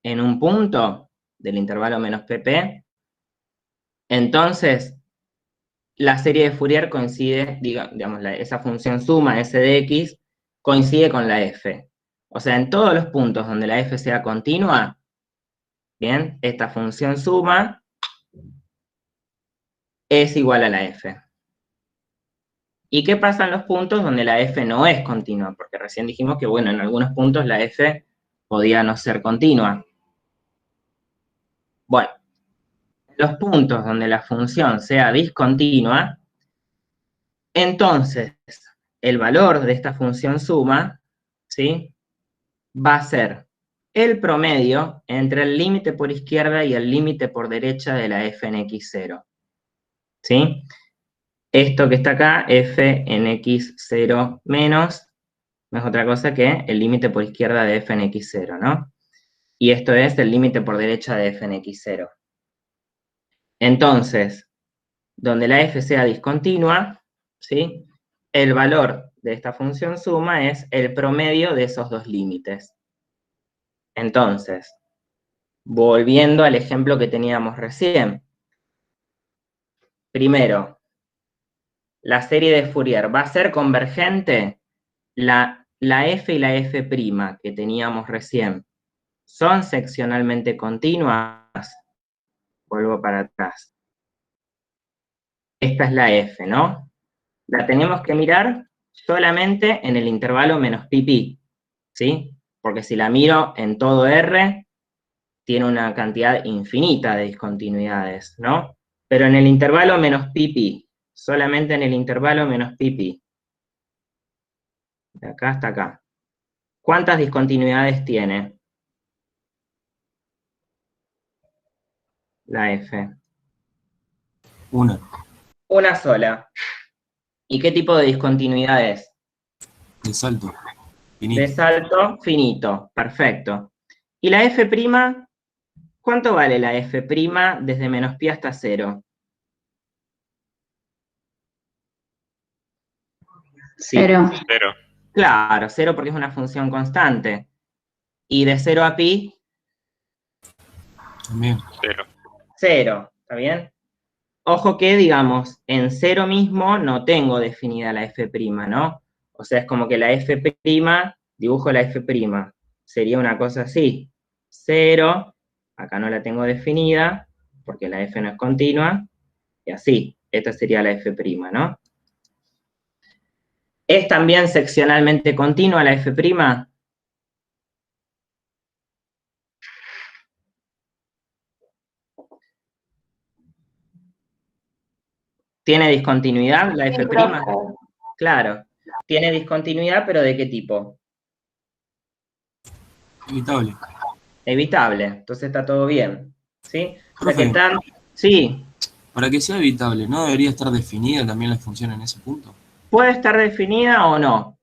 en un punto del intervalo menos pp, entonces la serie de Fourier coincide, digamos, esa función suma s de x coincide con la f. O sea, en todos los puntos donde la f sea continua, bien, esta función suma es igual a la f. ¿Y qué pasa en los puntos donde la f no es continua? Porque recién dijimos que, bueno, en algunos puntos la f podía no ser continua. Bueno, los puntos donde la función sea discontinua, entonces el valor de esta función suma, ¿sí?, va a ser el promedio entre el límite por izquierda y el límite por derecha de la f en x0. ¿Sí? Esto que está acá, f en x0 menos, no es otra cosa que el límite por izquierda de f en x0, ¿no? Y esto es el límite por derecha de f en x0. Entonces, donde la f sea discontinua, ¿sí?, el valor de esta función suma es el promedio de esos dos límites. Entonces, Volviendo al ejemplo que teníamos recién. Primero, la serie de Fourier va a ser convergente. La f y la f' que teníamos recién, ¿son seccionalmente continuas? Vuelvo para atrás. Esta es la f, ¿no? La tenemos que mirar solamente en el intervalo menos pi, ¿sí? Porque si la miro en todo R, tiene una cantidad infinita de discontinuidades, ¿no? Pero en el intervalo menos pi, solamente en el intervalo menos pi. De acá hasta acá. ¿Cuántas discontinuidades tiene la f? Una. Una sola. ¿Y qué tipo de discontinuidad es? De salto. Finito. De salto finito. Perfecto. ¿Y la f'? ¿Cuánto vale la f' desde menos pi hasta 0? Sí. 0. Claro, 0 porque es una función constante. ¿Y de 0 a pi? También. 0, ¿está bien? Ojo que, digamos, en 0 mismo no tengo definida la f', ¿no? O sea, es como que la f', dibujo la f', sería una cosa así. 0, acá no la tengo definida, porque la f no es continua, y así, esta sería la f', ¿no? ¿Es también seccionalmente continua la f'? ¿Tiene discontinuidad la f'? Claro. ¿Tiene discontinuidad, pero de qué tipo? Evitable. Evitable. Entonces está todo bien. ¿Sí? O sea Profe, que sí, para que sea evitable, ¿no debería estar definida también la función en ese punto? puede estar definida o no. O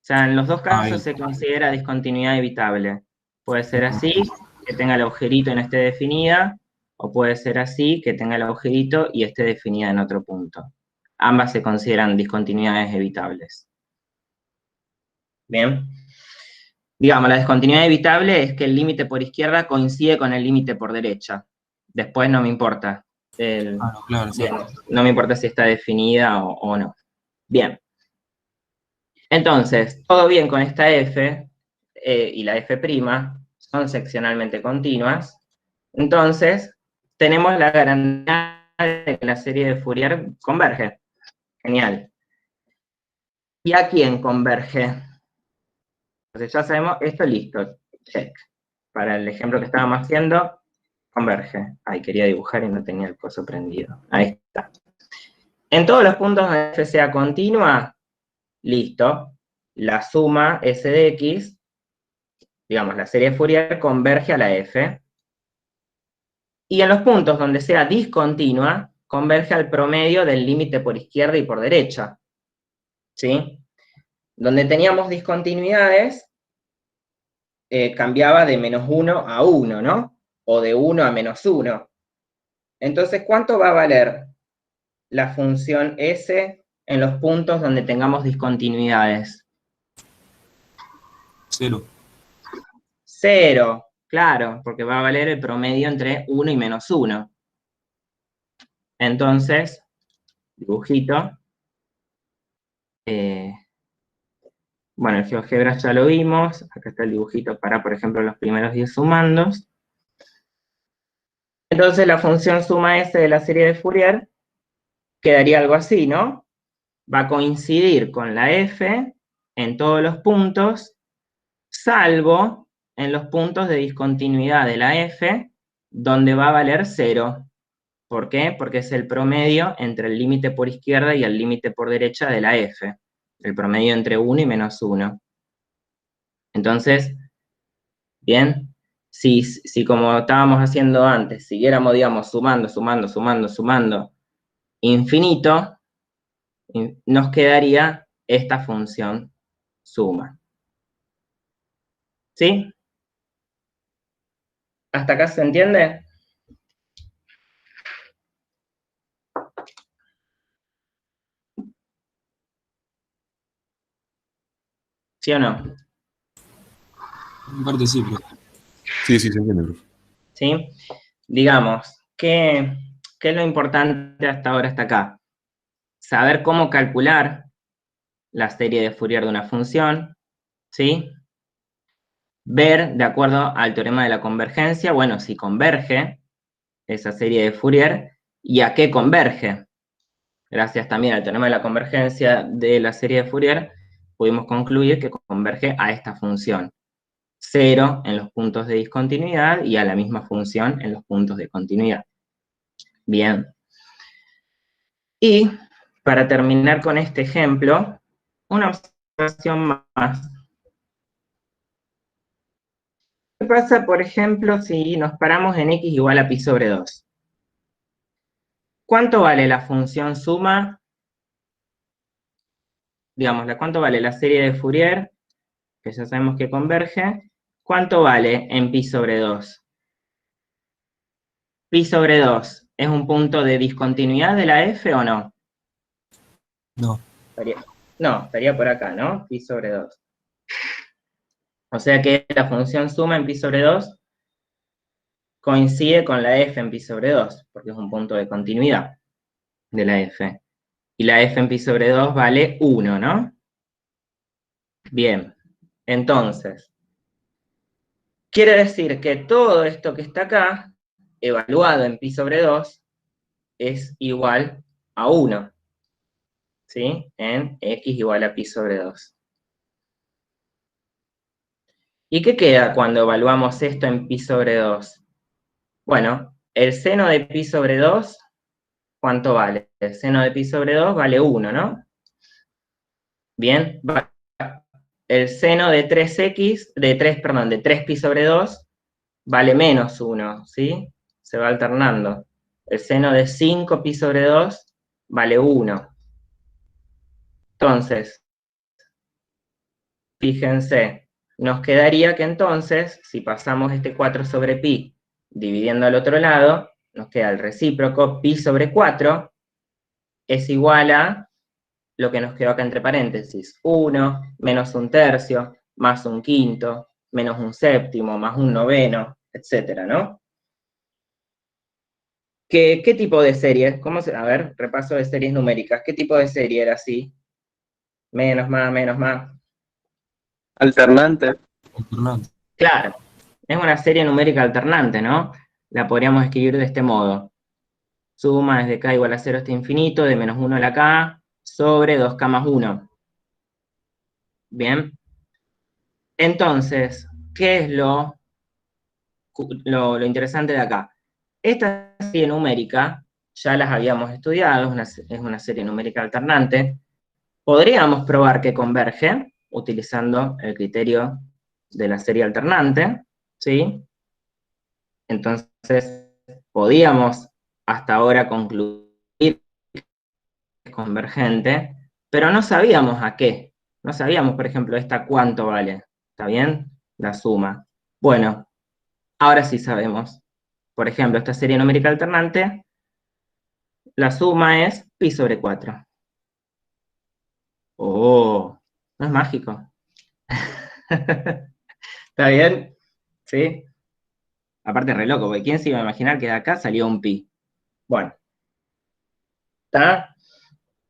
sea, en los dos casos bien. se considera discontinuidad evitable. Puede ser así, que tenga el agujerito y no esté definida, o puede ser así, que tenga el agujerito y esté definida en otro punto. Ambas se consideran discontinuidades evitables. Bien. Digamos, la discontinuidad evitable es que el límite por izquierda coincide con el límite por derecha. Después no me importa. Claro. No me importa si está definida o no. Bien. Entonces, todo bien con esta f y la f', son seccionalmente continuas. Entonces, tenemos la garantía de que la serie de Fourier converge. Genial. ¿Y a quién converge? Entonces ya sabemos, esto listo, check. Para el ejemplo que estábamos haciendo, converge. Ay, quería dibujar y no tenía el coso prendido. Ahí está. En todos los puntos donde f sea continua, listo. La suma S de X, digamos, la serie de Fourier converge a la f. Y en los puntos donde sea discontinua, converge al promedio del límite por izquierda y por derecha. ¿Sí? Donde teníamos discontinuidades, cambiaba de -1 a 1, ¿no? O de 1 a -1. Entonces, ¿cuánto va a valer la función S en los puntos donde tengamos discontinuidades? 0. 0, claro, porque va a valer el promedio entre 1 y -1. Entonces, dibujito. Bueno, el GeoGebra ya lo vimos. Acá está el dibujito para, por ejemplo, los primeros 10 sumandos. Entonces, la función suma S de la serie de Fourier quedaría algo así, ¿no? Va a coincidir con la f en todos los puntos, salvo en los puntos de discontinuidad de la f, donde va a valer 0. ¿Por qué? Porque es el promedio entre el límite por izquierda y el límite por derecha de la f. El promedio entre 1 y -1. Entonces, bien, si como estábamos haciendo antes, siguiéramos, digamos, sumando, infinito, nos quedaría esta función suma. ¿Sí? ¿Hasta acá se entiende? ¿Sí o no? En parte sí, pero... Sí, se entiende, profe. ¿sí? Digamos, ¿qué es lo importante hasta ahora, hasta acá? Saber cómo calcular la serie de Fourier de una función, ¿sí? Ver, de acuerdo al teorema de la convergencia, bueno, si converge esa serie de Fourier, ¿y a qué converge? Gracias también al teorema de la convergencia de la serie de Fourier, pudimos concluir que converge a esta función. 0 en los puntos de discontinuidad y a la misma función en los puntos de continuidad. Bien. Y para terminar con este ejemplo, una observación más. ¿Qué pasa, por ejemplo, si nos paramos en x igual a pi sobre 2? ¿Cuánto vale la función suma? Digámosle, ¿cuánto vale la serie de Fourier? Que ya sabemos que converge. ¿Cuánto vale en pi sobre 2? ¿Pi sobre 2 es un punto de discontinuidad de la f o no? No. No, estaría por acá, ¿no? Pi sobre 2. O sea que la función suma en pi sobre 2 coincide con la f en pi sobre 2, porque es un punto de continuidad de la f. Y la f en pi sobre 2 vale 1, ¿no? Bien, entonces, quiere decir que todo esto que está acá, evaluado en pi sobre 2, es igual a 1, ¿sí? En x igual a pi sobre 2. ¿Y qué queda cuando evaluamos esto en pi sobre 2? Bueno, el seno de pi sobre 2, ¿cuánto vale? El seno de pi sobre 2 vale 1, ¿no? Bien, el seno de 3x, de 3 pi sobre 2, vale menos 1, ¿sí? Se va alternando. El seno de 5 pi sobre 2 vale 1. Entonces, fíjense, nos quedaría que entonces, si pasamos este 4 sobre pi dividiendo al otro lado, nos queda el recíproco, pi sobre 4 es igual a lo que nos quedó acá entre paréntesis, 1 menos 1/3, más 1/5, menos 1/7, más 1/9, etcétera, ¿no? ¿Qué tipo de serie? A ver, repaso de series numéricas. ¿Qué tipo de serie era así? Menos más. Alternante. Alternante. Claro, es una serie numérica alternante, ¿no? La podríamos escribir de este modo. Suma desde k igual a 0 hasta infinito, de menos 1 a la k, sobre 2k más 1. Bien. Entonces, ¿qué es lo interesante de acá? Esta serie numérica, ya las habíamos estudiado, es una serie numérica alternante. Podríamos probar que converge, utilizando el criterio de la serie alternante, ¿sí? Entonces, podíamos hasta ahora concluir que es convergente, pero no sabíamos a qué. No sabíamos, por ejemplo, esta cuánto vale, ¿está bien? La suma. Bueno, ahora sí sabemos. Por ejemplo, esta serie numérica alternante, la suma es pi sobre 4. Oh, no es mágico. ¿Está bien? ¿Sí? Aparte re loco, porque ¿quién se iba a imaginar que de acá salió un pi? Bueno. ¿Está?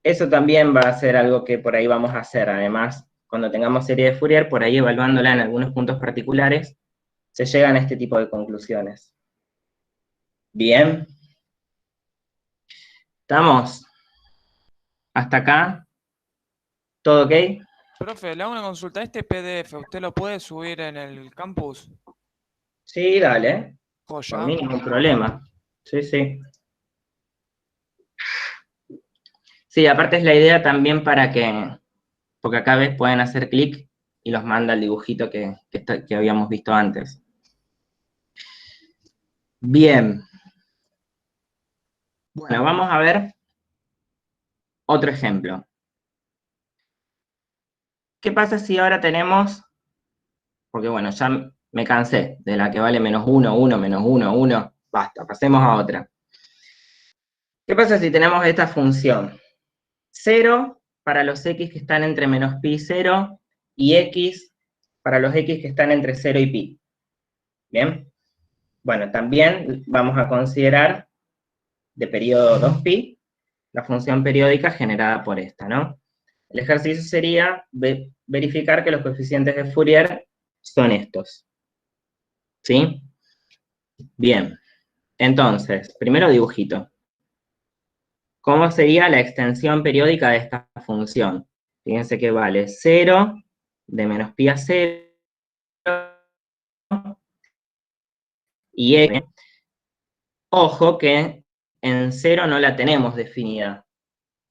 Eso también va a ser algo que por ahí vamos a hacer. Además, cuando tengamos serie de Fourier, por ahí evaluándola en algunos puntos particulares, se llegan a este tipo de conclusiones. Bien. ¿Estamos? ¿Hasta acá? ¿Todo ok? Profe, le hago una consulta. ¿Este PDF usted lo puede subir en el campus? Sí, dale. Joya. Por mí ningún problema. Sí, sí. Sí, aparte es la idea también para que, porque acá ves, pueden hacer clic y los manda el dibujito que habíamos visto antes. Bien. Bueno, vamos a ver otro ejemplo. ¿Qué pasa si ahora tenemos, porque bueno, ya me cansé de la que vale menos 1, 1, menos 1, 1, basta, pasemos a otra. ¿Qué pasa si tenemos esta función? 0 para los x que están entre menos pi y 0, y x para los x que están entre 0 y pi. ¿Bien? Bueno, también vamos a considerar de periodo 2pi la función periódica generada por esta, ¿no? El ejercicio sería verificar que los coeficientes de Fourier son estos. ¿Sí? Bien. Entonces, primero dibujito. ¿Cómo sería la extensión periódica de esta función? Fíjense que vale 0, de menos pi a 0, y x. Ojo que en 0 no la tenemos definida,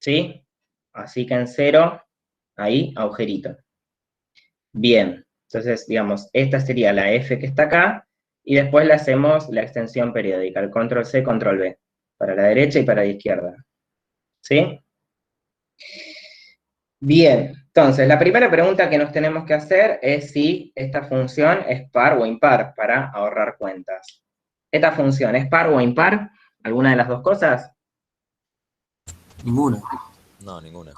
¿sí? Así que en 0, ahí, agujerito. Bien, entonces, digamos, esta sería la f que está acá, y después le hacemos la extensión periódica, el control C, control V, para la derecha y para la izquierda. ¿Sí? Bien, entonces, la primera pregunta que nos tenemos que hacer es si esta función es par o impar, para ahorrar cuentas. ¿Esta función es par o impar? ¿Alguna de las dos cosas? Ninguna. No, ninguna.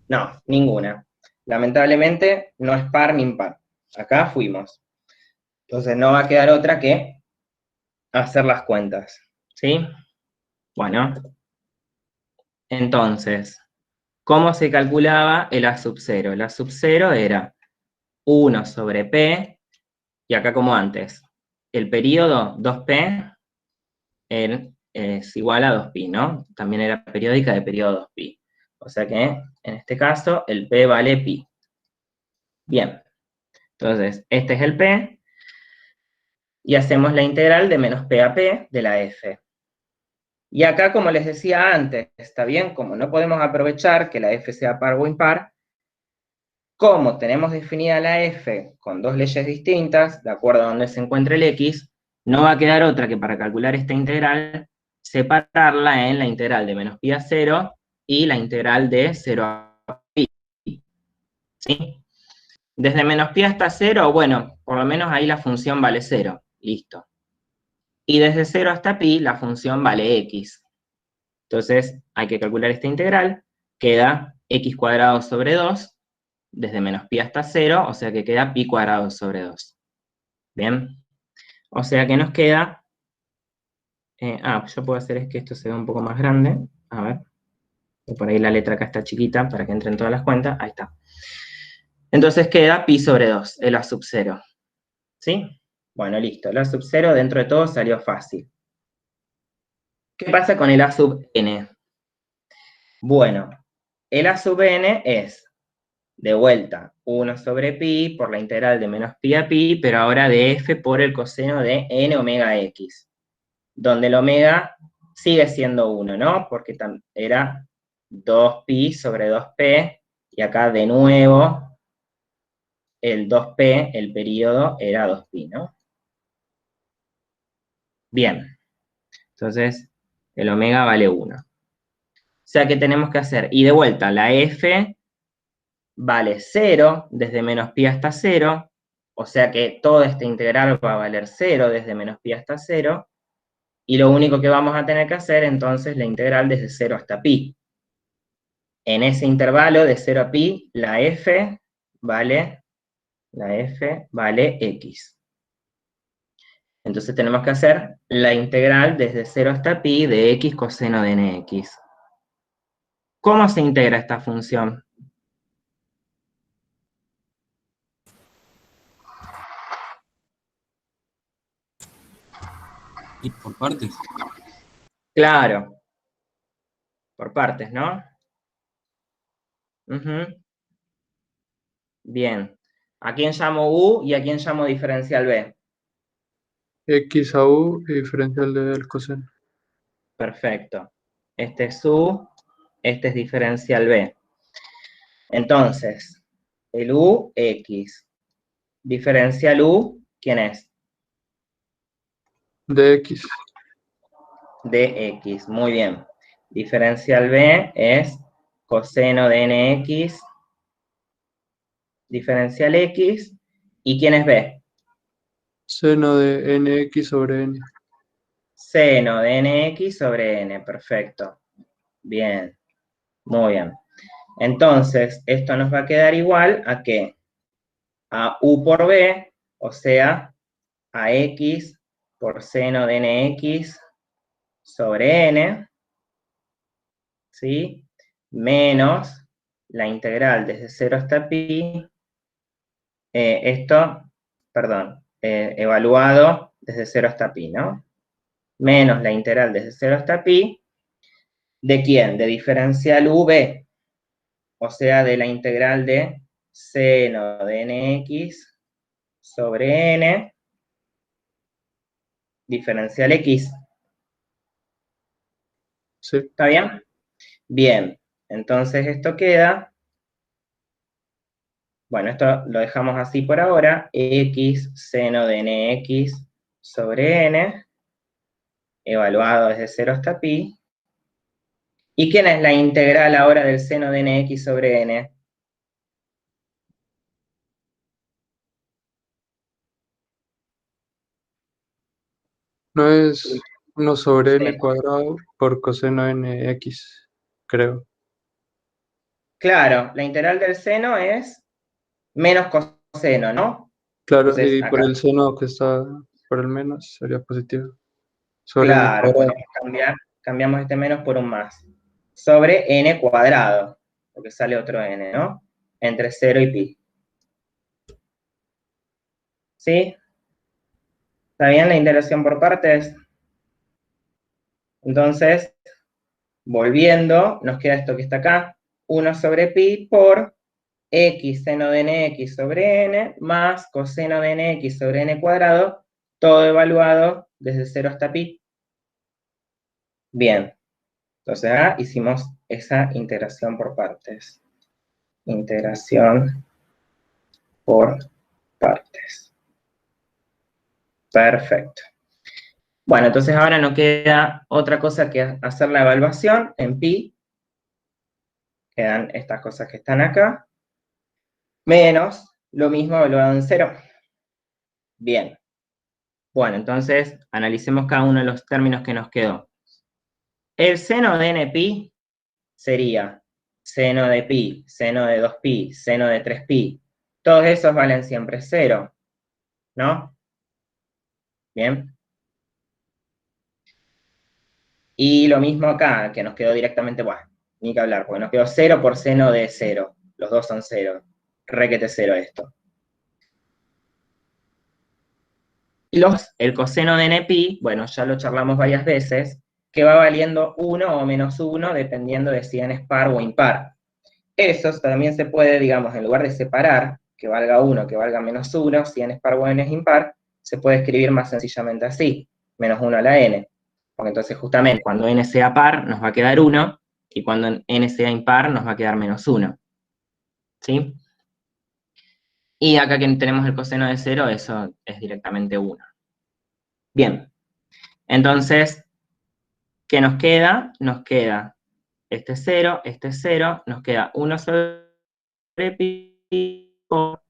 No, ninguna. Lamentablemente, no es par ni impar. Acá fuimos. Entonces, no va a quedar otra que hacer las cuentas. ¿Sí? Bueno. Entonces, ¿cómo se calculaba el A sub 0? El A sub 0 era 1 sobre P, y acá como antes, el periodo 2P es igual a 2pi, ¿no? También era periódica de periodo 2pi. O sea que, en este caso, el P vale pi. Bien. Entonces, este es el P, y hacemos la integral de menos P a P de la F. Y acá, como les decía antes, está bien, como no podemos aprovechar que la F sea par o impar, como tenemos definida la F con dos leyes distintas, de acuerdo a donde se encuentre el X, no va a quedar otra que para calcular esta integral, separarla en la integral de menos pi a 0 y la integral de 0 a pi. ¿Sí? Desde menos pi hasta 0, bueno, por lo menos ahí la función vale 0. Listo. Y desde 0 hasta pi, la función vale x. Entonces, hay que calcular esta integral. Queda x cuadrado sobre 2, desde menos pi hasta 0, o sea que queda pi cuadrado sobre 2. ¿Bien? O sea que nos queda... yo puedo hacer es que esto se vea un poco más grande. A ver. Por ahí la letra acá está chiquita, para que entren todas las cuentas. Ahí está. Entonces queda pi sobre 2, el A sub 0. ¿Sí? Bueno, listo. El A sub 0 dentro de todo salió fácil. ¿Qué pasa con el A sub n? Bueno, el A sub n es, de vuelta, 1 sobre pi por la integral de menos pi a pi, pero ahora de f por el coseno de n omega x, donde el omega sigue siendo 1, ¿no? Porque era 2pi sobre 2p, y acá de nuevo el 2p, el periodo, era 2pi, ¿no? Bien, entonces el omega vale 1. O sea que tenemos que hacer, y de vuelta, la f vale 0 desde menos pi hasta 0, o sea que toda esta integral va a valer 0 desde menos pi hasta 0, y lo único que vamos a tener que hacer entonces la integral desde 0 hasta pi. En ese intervalo de 0 a pi, la f vale x. Entonces tenemos que hacer la integral desde 0 hasta pi de x coseno de nx. ¿Cómo se integra esta función? ¿Y por partes? Claro. Por partes, ¿no? Bien. ¿A quién llamo u y a quién llamo diferencial b? X a u y diferencial del coseno. Perfecto. Este es u, este es diferencial b. Entonces, el u, x. Diferencial u, ¿quién es? Dx. Dx, muy bien. Diferencial b es coseno de nx, diferencial x, ¿y quién es b? Seno de nx sobre n. Seno de nx sobre n, perfecto. Bien, muy bien. Entonces, esto nos va a quedar igual a ¿qué? A u por b, o sea, a x por seno de nx sobre n, ¿sí? Menos la integral desde 0 hasta pi, evaluado desde 0 hasta pi, ¿no? Menos la integral desde 0 hasta pi, ¿de quién? De diferencial v, o sea, de la integral de seno de nx sobre n, diferencial x. Sí. ¿Está bien? Bien, entonces esto queda, bueno, esto lo dejamos así por ahora, x seno de nx sobre n, evaluado desde 0 hasta pi. ¿Y quién es la integral ahora del seno de nx sobre n? No es 1 sobre n Sí. cuadrado por coseno nx, creo. Claro, la integral del seno es menos coseno, ¿no? Claro, Entonces, y por acá, el seno que está por el menos sería positivo. Sobre n claro, cuadrado. podemos cambiamos este menos por un más. Sobre n cuadrado, porque sale otro n, ¿no? Entre 0 y pi. ¿Sí? ¿Está bien la integración por partes? Entonces, volviendo, nos queda esto que está acá, 1 sobre pi por x seno de nx sobre n más coseno de nx sobre n cuadrado, todo evaluado desde 0 hasta pi. Bien, entonces acá hicimos esa integración por partes. Integración por partes. Perfecto. Bueno, entonces ahora nos queda otra cosa que hacer la evaluación en pi. Quedan estas cosas que están acá. Menos lo mismo evaluado en 0. Bien. Bueno, entonces analicemos cada uno de los términos que nos quedó. El seno de npi sería seno de pi, seno de 2pi, seno de 3pi. Todos esos valen siempre 0, ¿no? Bien. Y lo mismo acá, que nos quedó directamente, bueno, ni que hablar, porque nos quedó 0 por seno de 0. Los dos son 0. Requete 0 esto. Y el coseno de npi, bueno, ya lo charlamos varias veces, que va valiendo 1 o menos 1, dependiendo de si n es par o impar. Eso también se puede, digamos, en lugar de separar, que valga 1, que valga menos 1, si n es par o n es impar, se puede escribir más sencillamente así, menos 1 a la n. Porque entonces justamente cuando n sea par nos va a quedar 1, y cuando n sea impar nos va a quedar menos 1. ¿Sí? Y acá que tenemos el coseno de 0, eso es directamente 1. Bien. Entonces, ¿qué nos queda? Nos queda este 0, nos queda 1 sobre pi por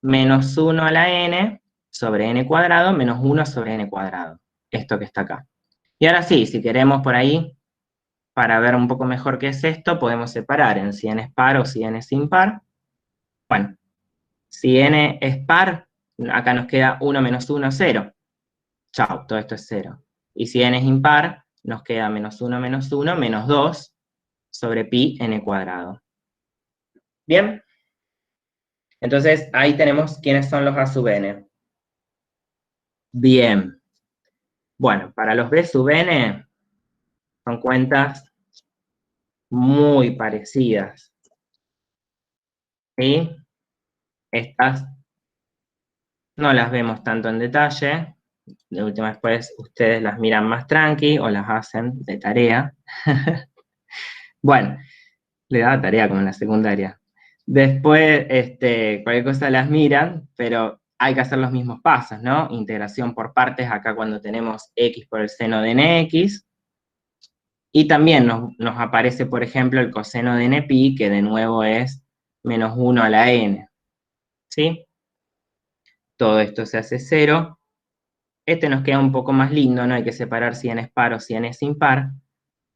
menos 1 a la n sobre n cuadrado menos 1 sobre n cuadrado. Esto que está acá. Y ahora sí, si queremos por ahí, para ver un poco mejor qué es esto, podemos separar en si n es par o si n es impar. Bueno, si n es par, acá nos queda 1 menos 1, 0. Chau, todo esto es 0. Y si n es impar, nos queda menos 1 menos 1, menos 2 sobre pi n cuadrado. ¿Bien? Entonces, ahí tenemos quiénes son los a sub n. Bien. Bueno, para los b sub n, son cuentas muy parecidas. ¿Sí? Estas no las vemos tanto en detalle. De última, después ustedes las miran más tranqui o las hacen de tarea. Bueno, le daba tarea como en la secundaria. Después, cualquier cosa las miran, pero hay que hacer los mismos pasos, ¿no? Integración por partes, acá cuando tenemos x por el seno de nx. Y también nos aparece, por ejemplo, el coseno de npi, que de nuevo es menos 1 a la n. ¿Sí? Todo esto se hace 0. Este nos queda un poco más lindo, no hay que separar si n es par o si n es impar,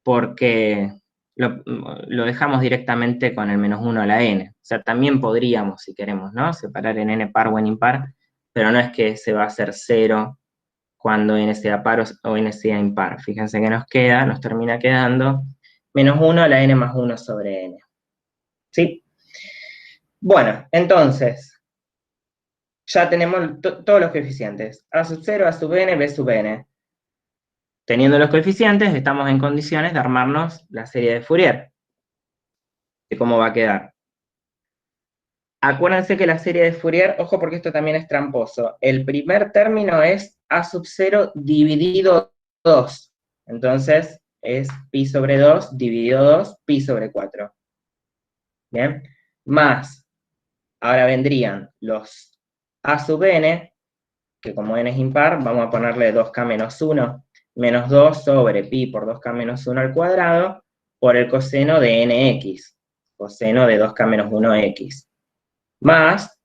porque lo dejamos directamente con el menos 1 a la n. O sea, también podríamos, si queremos, ¿no? Separar en n par o en impar, pero no es que se va a hacer 0 cuando n sea par o n sea impar. Fíjense que nos termina quedando -1 a la n más 1 sobre n. ¿Sí? Bueno, entonces, ya tenemos todos los coeficientes. A sub 0, A sub n, B sub n. Teniendo los coeficientes, estamos en condiciones de armarnos la serie de Fourier. De cómo va a quedar. Acuérdense que la serie de Fourier, ojo porque esto también es tramposo, el primer término es A sub 0 dividido 2. Entonces es pi sobre 2 dividido 2, pi sobre 4. ¿Bien? Más, ahora vendrían los A sub n, que como n es impar, vamos a ponerle 2k menos 1, menos 2 sobre pi por 2k menos 1 al cuadrado, por el coseno de nx, coseno de 2k menos 1x. Más,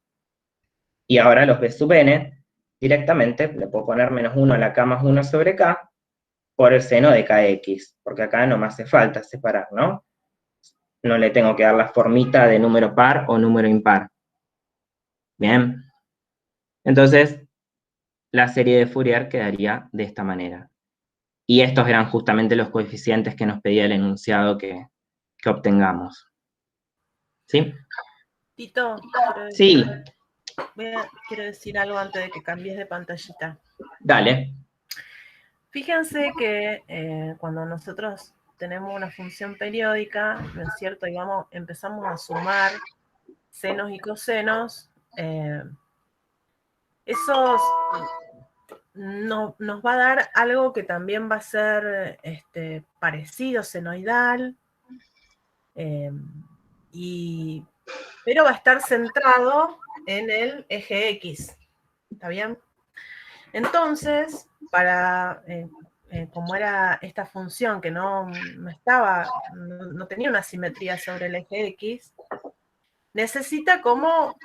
y ahora los b sub n, directamente le puedo poner menos 1 a la k más 1 sobre k, por el seno de kx, porque acá no me hace falta separar, ¿no? No le tengo que dar la formita de número par o número impar. Bien. Entonces, la serie de Fourier quedaría de esta manera. Y estos eran justamente los coeficientes que nos pedía el enunciado que obtengamos. ¿Sí? Tito, Sí. quiero decir algo antes de que cambies de pantallita. Dale. Fíjense que cuando nosotros tenemos una función periódica, ¿no es cierto? Y empezamos a sumar senos y cosenos, esos nos va a dar algo que también va a ser parecido, senoidal, pero va a estar centrado en el eje X. ¿Está bien? Entonces, como era esta función que no tenía una simetría sobre el eje X, necesita como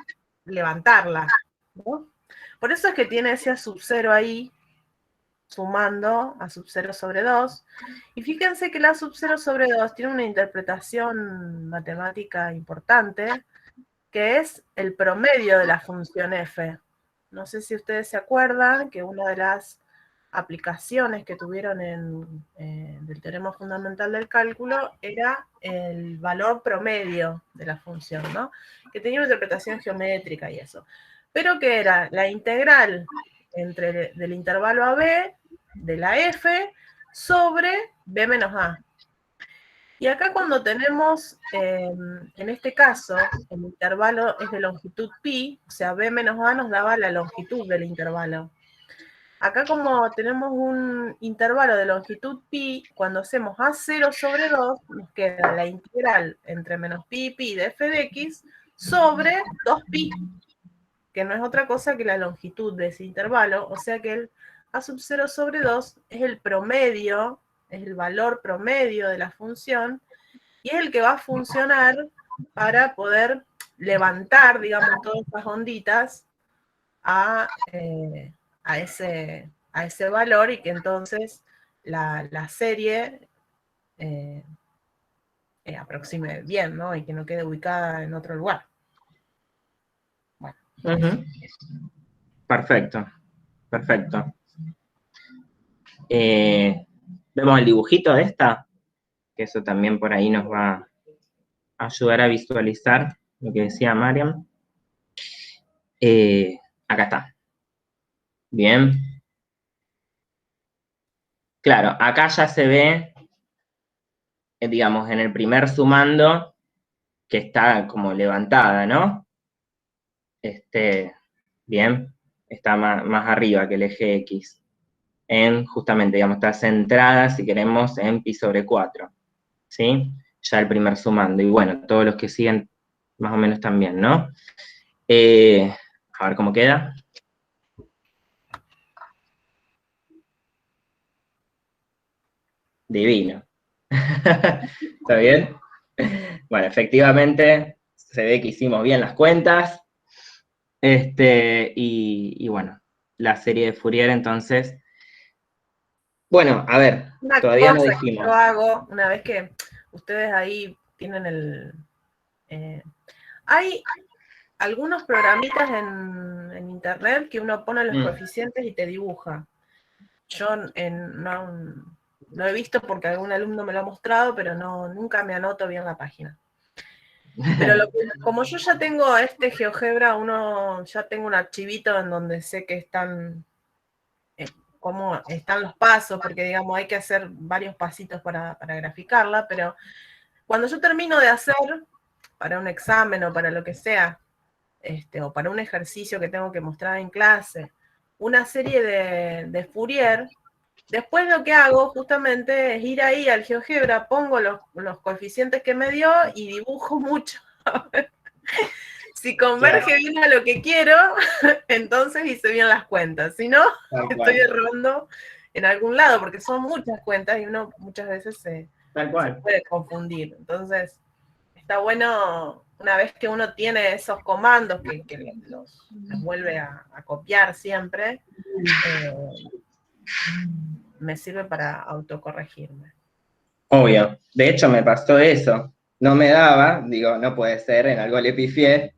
levantarla, ¿no? Por eso es que tiene ese A sub 0 ahí, sumando A sub 0 sobre 2. Y fíjense que el A sub 0 sobre 2 tiene una interpretación matemática importante, que es el promedio de la función f. No sé si ustedes se acuerdan que una de las aplicaciones que tuvieron del teorema fundamental del cálculo era el valor promedio de la función, ¿no? Que tenía una interpretación geométrica y eso. Pero que era la integral del intervalo a b de la f sobre b menos a. Y acá cuando tenemos, en este caso, el intervalo es de longitud pi, o sea, b menos a nos daba la longitud del intervalo. Acá como tenemos un intervalo de longitud pi, cuando hacemos A0 sobre 2, nos queda la integral entre menos pi y pi de f de x sobre 2pi, que no es otra cosa que la longitud de ese intervalo, o sea que el A sub 0 sobre 2 es el promedio, es el valor promedio de la función, y es el que va a funcionar para poder levantar, digamos, todas esas onditas a ese valor, y que entonces la serie aproxime bien, ¿no? Y que no quede ubicada en otro lugar. Bueno. Perfecto, perfecto. ¿Vemos el dibujito de esta? Que eso también por ahí nos va a ayudar a visualizar lo que decía Mariam. Acá está. Bien. Claro, acá ya se ve, digamos, en el primer sumando, que está como levantada, ¿no? Bien, está más arriba que el eje X. Justamente, digamos, está centrada, si queremos, en pi sobre 4. ¿Sí? Ya el primer sumando. Y bueno, todos los que siguen más o menos también, ¿no? A ver cómo queda. Divino. ¿Está bien? Bueno, efectivamente, se ve que hicimos bien las cuentas. Y bueno, la serie de Fourier, entonces. Bueno, a ver, todavía no dijimos. Que yo hago, una vez que ustedes ahí tienen hay algunos programitas en internet que uno pone los coeficientes y te dibuja. yo no lo he visto porque algún alumno me lo ha mostrado, pero nunca me anoto bien la página. Pero como yo ya tengo este GeoGebra, ya tengo un archivito en donde sé que están, cómo están los pasos, porque digamos hay que hacer varios pasitos para graficarla, pero cuando yo termino de hacer para un examen o para lo que sea, o para un ejercicio que tengo que mostrar en clase, una serie de Fourier, después lo que hago justamente es ir ahí al GeoGebra, pongo los coeficientes que me dio y dibujo mucho. Si converge bien a lo que quiero, entonces hice bien las cuentas. Si no, estoy errando en algún lado, porque son muchas cuentas y uno muchas veces se puede confundir. Entonces, está bueno, una vez que uno tiene esos comandos que los vuelve a copiar siempre, me sirve para autocorregirme. Obvio. De hecho, me pasó eso. No me daba, digo, no puede ser, en algo le pifié.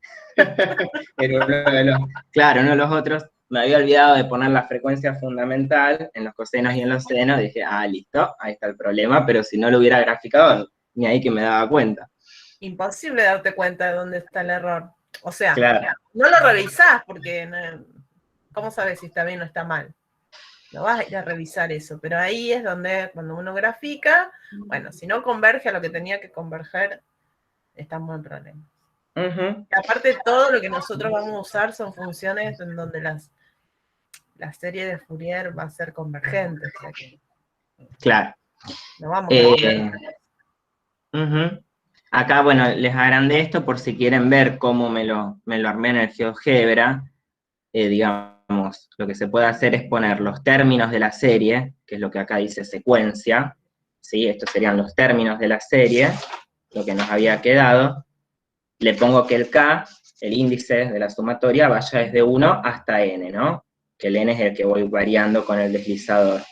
Pero uno de los otros, me había olvidado de poner la frecuencia fundamental en los cosenos y en los senos. Dije, listo, ahí está el problema, pero si no lo hubiera graficado, ni ahí que me daba cuenta. Imposible darte cuenta de dónde está el error. O sea, claro, no lo revisás, porque ¿cómo sabes si está bien o está mal? No vas a ir a revisar eso, pero ahí es donde cuando uno grafica, bueno, si no converge a lo que tenía que converger, estamos en problemas. Y aparte, todo lo que nosotros vamos a usar son funciones en donde la serie de Fourier va a ser convergente. O sea que claro. No vamos a Acá, bueno, les agrandé esto por si quieren ver cómo me lo armé en el GeoGebra. Digamos, lo que se puede hacer es poner los términos de la serie, que es lo que acá dice secuencia, ¿sí? Estos serían los términos de la serie, lo que nos había quedado. Le pongo que el K, el índice de la sumatoria, vaya desde 1 hasta N, ¿no? Que el N es el que voy variando con el deslizador.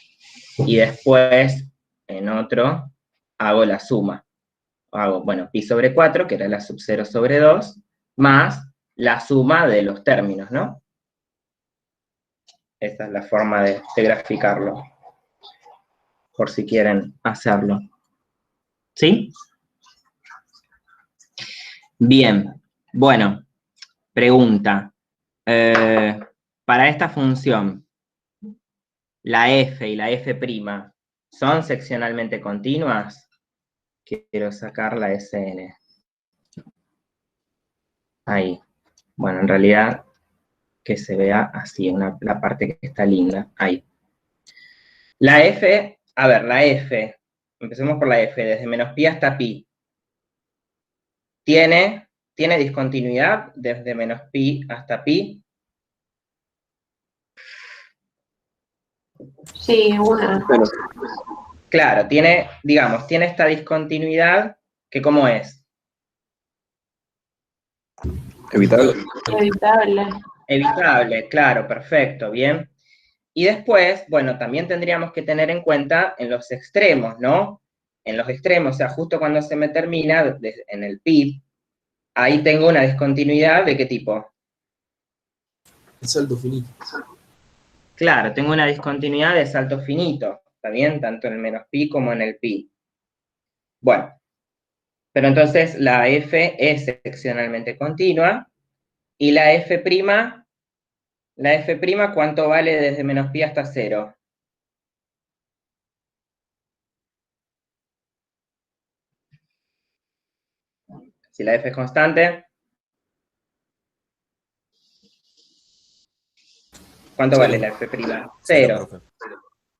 Y después, en otro, hago la suma. Hago, bueno, pi sobre 4, que era la sub 0 sobre 2, más la suma de los términos, ¿no? Esta es la forma de graficarlo, por si quieren hacerlo. ¿Sí? Bien, bueno, pregunta. Para esta función, la f y la f', ¿son seccionalmente continuas? Quiero sacar la Sn. Ahí. Bueno, en realidad, que se vea así, la parte que está linda. Ahí. La f, a ver, la f, empecemos por la f, desde menos pi hasta pi. ¿Tiene discontinuidad desde menos pi hasta pi? Sí, una. Claro, tiene esta discontinuidad que ¿cómo es? Evitable. Evitable, claro, perfecto, bien. Y después, bueno, también tendríamos que tener en cuenta en los extremos, ¿no? En los extremos, o sea, justo cuando se me termina, en el pi, ahí tengo una discontinuidad, ¿de qué tipo? El salto finito. Claro, tengo una discontinuidad de salto finito, ¿está bien? Tanto en el menos pi como en el pi. Bueno, pero entonces la f es seccionalmente continua, y la f', ¿cuánto vale desde menos pi hasta 0? Si la f es constante, ¿cuánto vale la f'? 0.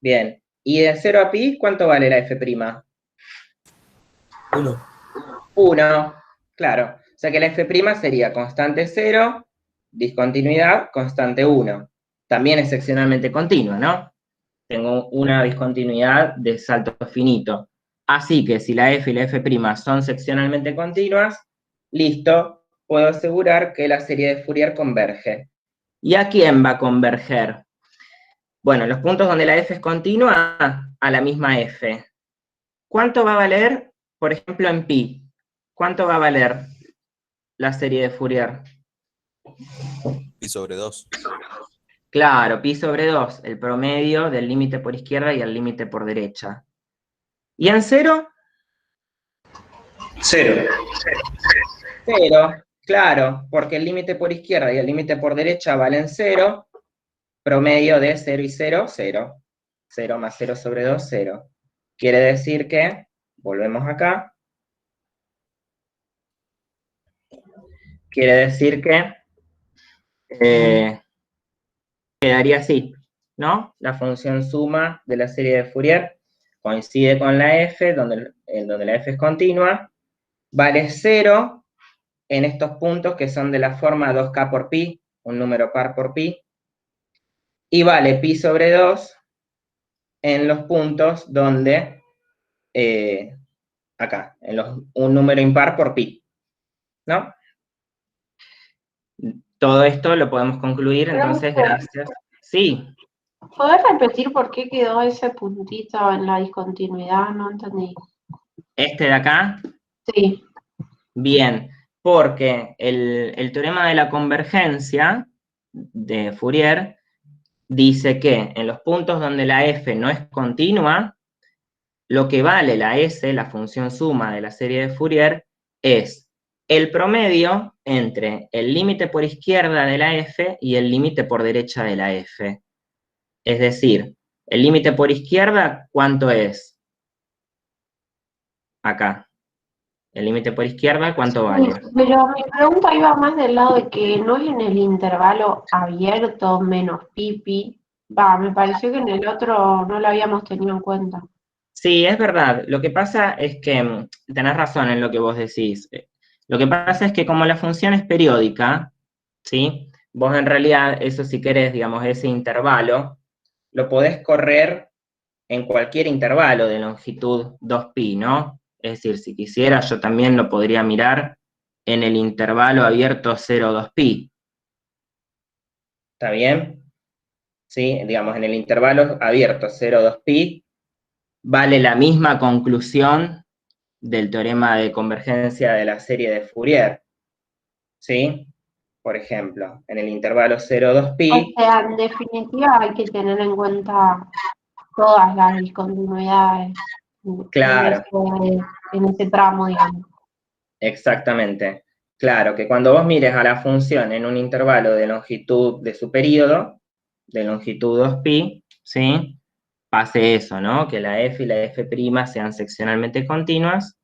Bien. ¿Y de 0 a pi, cuánto vale la f'? 1. Claro. O sea que la f' sería constante 0, discontinuidad, constante 1. También es seccionalmente continua, ¿no? Tengo una discontinuidad de salto finito. Así que si la f y la f' son seccionalmente continuas, listo, puedo asegurar que la serie de Fourier converge. ¿Y a quién va a converger? Bueno, los puntos donde la f es continua, a la misma f. ¿Cuánto va a valer, por ejemplo, en pi? ¿Cuánto va a valer la serie de Fourier? Pi sobre 2. Claro, pi sobre 2, el promedio del límite por izquierda y el límite por derecha. ¿Y en 0? 0. 0, claro, porque el límite por izquierda y el límite por derecha valen 0, promedio de 0 y 0, 0. 0 más 0 sobre 2, 0. Quiere decir que, volvemos acá, quiere decir que quedaría así, ¿no? La función suma de la serie de Fourier coincide con la f, donde la f es continua, vale 0 en estos puntos que son de la forma 2k por pi, un número par por pi, y vale pi sobre 2 en los puntos donde, acá, un número impar por pi, ¿no? Todo esto lo podemos concluir, entonces, gracias. Sí. ¿Podés repetir por qué quedó ese puntito en la discontinuidad? No entendí. ¿Este de acá? Sí. Bien, porque el teorema de la convergencia de Fourier dice que en los puntos donde la f no es continua, lo que vale la s, la función suma de la serie de Fourier, es el promedio entre el límite por izquierda de la f y el límite por derecha de la f. Es decir, el límite por izquierda, ¿cuánto es? Acá. El límite por izquierda, ¿cuánto vale? Pero mi pregunta iba más del lado de que no es en el intervalo abierto menos pi. Me pareció que en el otro no lo habíamos tenido en cuenta. Sí, es verdad. Lo que pasa es que, tenés razón en lo que vos decís. Lo que pasa es que como la función es periódica, ¿sí? Vos en realidad, eso si querés, digamos, ese intervalo, lo podés correr en cualquier intervalo de longitud 2pi, ¿no? Es decir, si quisiera, yo también lo podría mirar en el intervalo abierto 0,2pi. ¿Está bien? ¿Sí? Digamos, en el intervalo abierto 0,2pi, vale la misma conclusión del teorema de convergencia de la serie de Fourier, ¿sí? Por ejemplo, en el intervalo 0,2pi... O sea, en definitiva hay que tener en cuenta todas las discontinuidades Claro. en ese tramo, digamos. Exactamente. Claro, que cuando vos mires a la función en un intervalo de longitud de su período, de longitud 2pi, ¿sí? Pase eso, ¿no? Que la f y la f' sean seccionalmente continuas,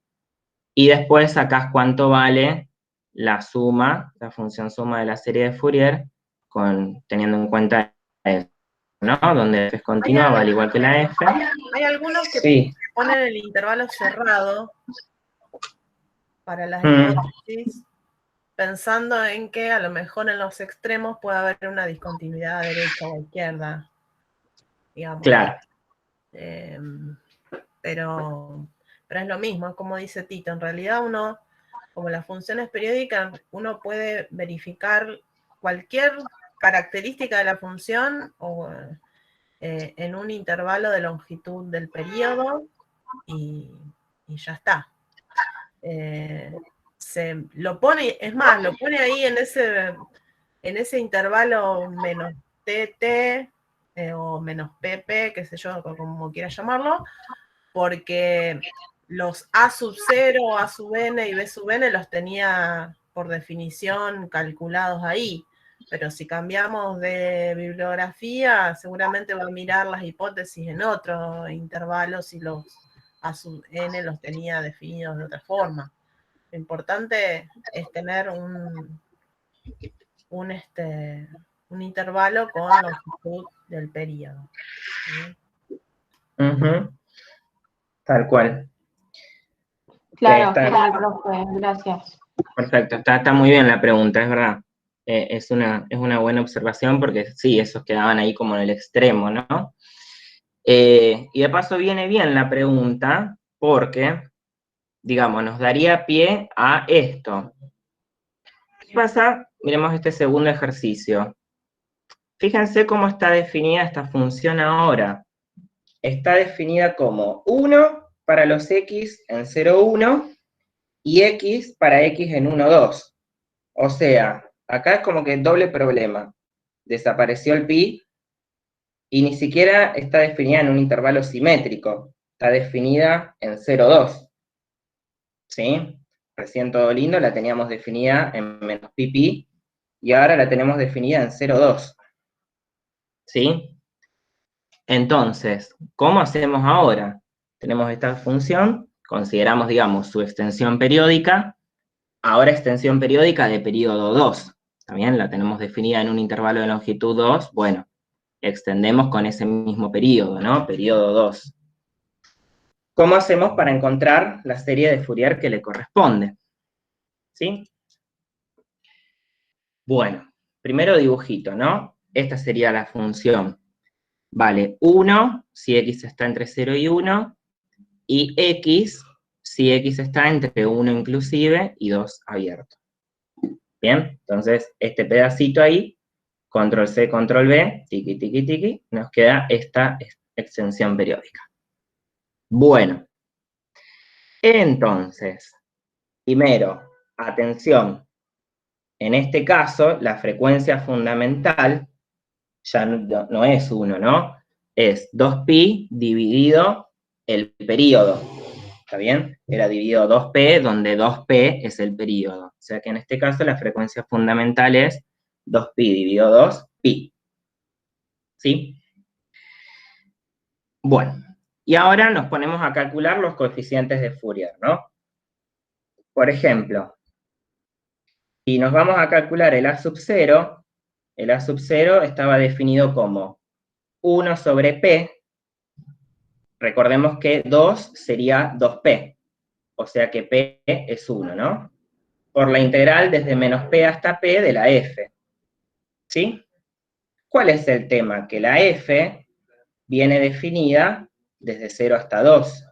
y después sacás cuánto vale la suma, la función suma de la serie de Fourier, teniendo en cuenta eso, ¿no? Donde f es continua, vale igual que la f. Hay algunos que ponen el intervalo cerrado para las hipótesis, pensando en que a lo mejor en los extremos puede haber una discontinuidad derecha o izquierda, digamos. Claro. Pero es lo mismo, es como dice Tito, en realidad uno, como la función es periódica, uno puede verificar cualquier característica de la función o, en un intervalo de longitud del periodo y ya está. Lo pone ahí en ese intervalo menos TT o menos PP, qué sé yo, como quiera llamarlo, porque los A sub 0, A sub n y B sub n los tenía por definición calculados ahí, pero si cambiamos de bibliografía, seguramente va a mirar las hipótesis en otro intervalo si los A sub n los tenía definidos de otra forma. Lo importante es tener un intervalo con longitud del periodo. Tal cual. Claro, profe, gracias. Perfecto, está muy bien la pregunta, es verdad. Es una buena observación porque sí, esos quedaban ahí como en el extremo, ¿no? Y de paso viene bien la pregunta porque, digamos, nos daría pie a esto. ¿Qué pasa? Miremos este segundo ejercicio. Fíjense cómo está definida esta función ahora. Está definida como 1 para los x en 0, 1 y x para x en 1, 2. O sea, acá es como que doble problema. desapareció el pi, y ni siquiera está definida en un intervalo simétrico, está definida en 0,2. ¿Sí? Recién todo lindo la teníamos definida en menos pi pi, y ahora la tenemos definida en 0,2. ¿Sí? Entonces, ¿cómo hacemos ahora? Tenemos esta función, consideramos, digamos, su extensión periódica, ahora extensión periódica de periodo 2. ¿También la tenemos definida en un intervalo de longitud 2? Bueno, extendemos con ese mismo periodo, ¿no? Periodo 2. ¿Cómo hacemos para encontrar la serie de Fourier que le corresponde? ¿Sí? Bueno, primero dibujito, ¿no? Esta sería la función. Vale 1 si x está entre 0 y 1, y x si x está entre 1 inclusive y 2 abierto. Bien, entonces este pedacito ahí, control C, control V, tiqui, tiqui, tiqui, nos queda esta extensión periódica. Bueno, entonces, primero, atención, en este caso la frecuencia fundamental ya no es 1, ¿no? Es 2pi dividido el período, ¿está bien? Era dividido 2p, donde 2p es el período. O sea que en este caso la frecuencia fundamental es 2pi dividido 2, pi. ¿Sí? Bueno, y ahora nos ponemos a calcular los coeficientes de Fourier, ¿no? Por ejemplo, si nos vamos a calcular el A sub 0, el A sub 0 estaba definido como 1 sobre p, recordemos que 2 sería 2p, o sea que p es 1, ¿no? Por la integral desde menos p hasta p de la f. ¿Sí? ¿Cuál es el tema? Que la f viene definida desde 0 hasta 2.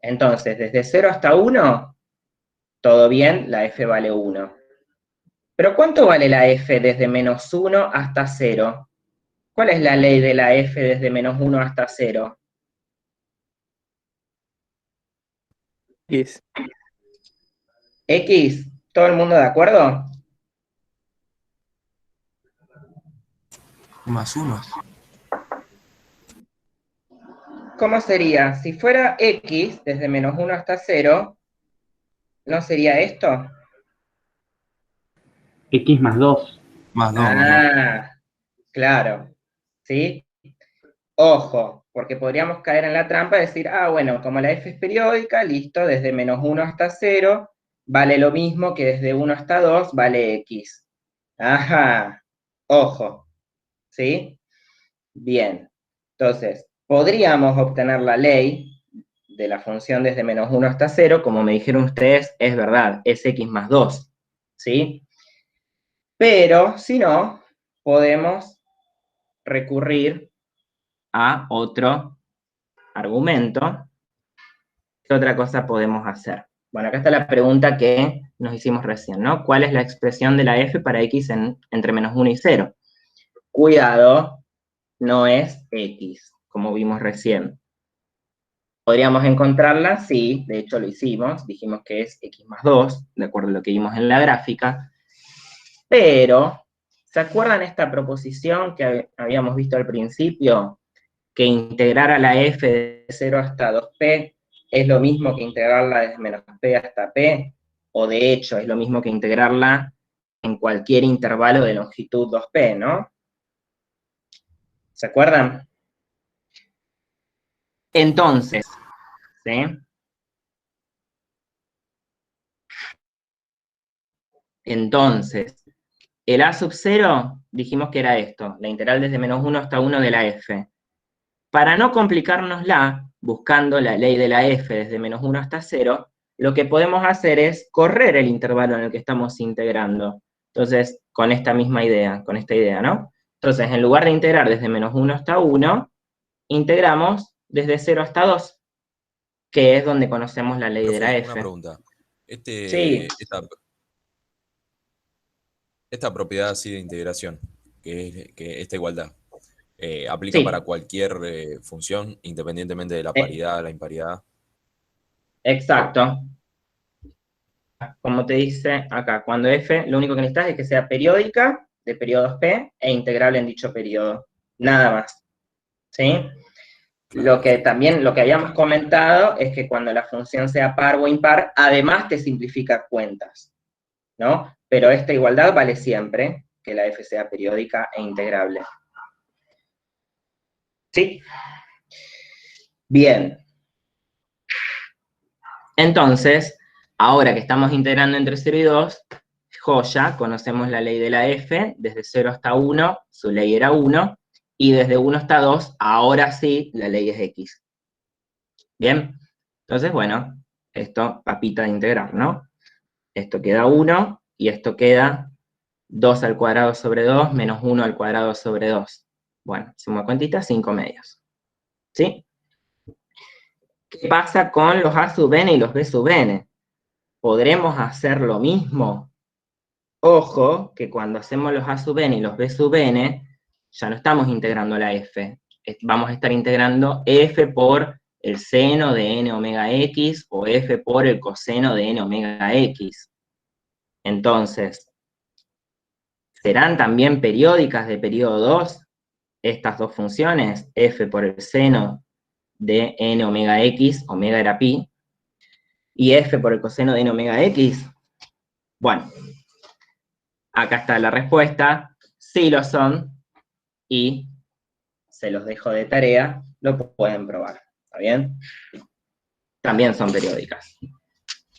Entonces, desde 0 hasta 1, todo bien, la f vale 1. Pero ¿cuánto vale la f desde menos 1 hasta 0? ¿Cuál es la ley de la f desde menos 1 hasta 0? X. X, ¿todo el mundo de acuerdo? Más 1. ¿Cómo sería? Si fuera X desde menos 1 hasta 0, ¿no sería esto? X más 2. Más 2, más 2. Ah, claro. ¿Sí? Ojo, porque podríamos caer en la trampa y decir, ah, bueno, como la f es periódica, listo, desde menos 1 hasta 0, vale lo mismo que desde 1 hasta 2 vale x. Ajá, ojo, ¿sí? Bien, entonces, podríamos obtener la ley de la función desde menos 1 hasta 0, como me dijeron ustedes, es verdad, es x más 2, ¿sí? Pero, si no, podemos recurrir a otro argumento. ¿Qué otra cosa podemos hacer? Bueno, acá está la pregunta que nos hicimos recién, ¿no? ¿Cuál es la expresión de la f para x entre menos 1 y 0? Cuidado, no es x, como vimos recién. ¿Podríamos encontrarla? Sí, de hecho lo hicimos, dijimos que es x más 2, de acuerdo a lo que vimos en la gráfica, pero, ¿se acuerdan esta proposición que habíamos visto al principio? Que integrar a la f de 0 hasta 2p es lo mismo que integrarla desde menos p hasta p, o de hecho es lo mismo que integrarla en cualquier intervalo de longitud 2p, ¿no? ¿Se acuerdan? Entonces, ¿sí? Entonces, el a sub 0, dijimos que era esto, la integral desde menos 1 hasta 1 de la f. Para no complicárnosla, buscando la ley de la f desde menos 1 hasta 0, lo que podemos hacer es correr el intervalo en el que estamos integrando. Entonces, con esta misma idea, con esta idea, ¿no? Entonces, en lugar de integrar desde menos 1 hasta 1, integramos desde 0 hasta 2, que es donde conocemos la ley de la f. Una pregunta. Sí. Esta propiedad así de integración, que esta igualdad, ¿aplica para cualquier función, independientemente de la paridad, la imparidad? Exacto. Como te dice acá, cuando f, lo único que necesitas es que sea periódica, de periodos P e integrable en dicho periodo. Nada más. ¿Sí? Lo que habíamos comentado es que cuando la función sea par o impar, además te simplifica cuentas, ¿no? Pero esta igualdad vale siempre que la f sea periódica e integrable. ¿Sí? Bien. Entonces, ahora que estamos integrando entre 0 y 2, joya, conocemos la ley de la f, desde 0 hasta 1, su ley era 1, y desde 1 hasta 2, ahora sí, la ley es x. Bien, entonces, bueno, esto, papita de integrar, ¿no? Esto queda 1, y esto queda 2 al cuadrado sobre 2, menos 1 al cuadrado sobre 2. Bueno, hacemos cuentita, 5 medios. ¿Sí? ¿Qué pasa con los a sub n y los b sub n? ¿Podremos hacer lo mismo? Ojo, que cuando hacemos los a sub n y los b sub n, ya no estamos integrando la f. Vamos a estar integrando f por el seno de n omega x o f por el coseno de n omega x. Entonces, ¿serán también periódicas de periodo 2 estas dos funciones? F por el seno de n omega x, omega era pi, y f por el coseno de n omega x. Bueno, acá está la respuesta, sí lo son, y se los dejo de tarea, lo pueden probar, ¿está bien? También son periódicas.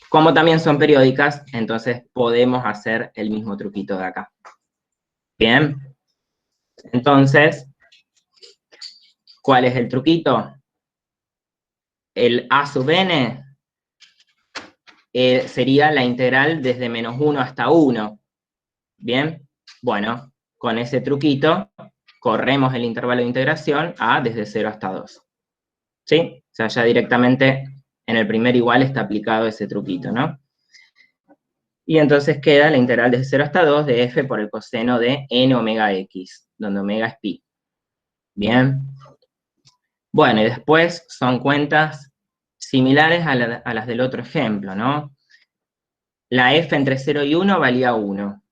Como también son periódicas, entonces podemos hacer el mismo truquito de acá. Bien, entonces, ¿cuál es el truquito? El a sub n sería la integral desde menos 1 hasta 1. Bien, bueno, con ese truquito corremos el intervalo de integración a desde 0 hasta 2. ¿Sí? O sea, ya directamente en el primer igual está aplicado ese truquito, ¿no? Y entonces queda la integral desde 0 hasta 2 de f por el coseno de n omega x, donde omega es pi. Bien. Bueno, y después son cuentas similares a las del otro ejemplo, ¿no? La f entre 0 y 1 valía 1,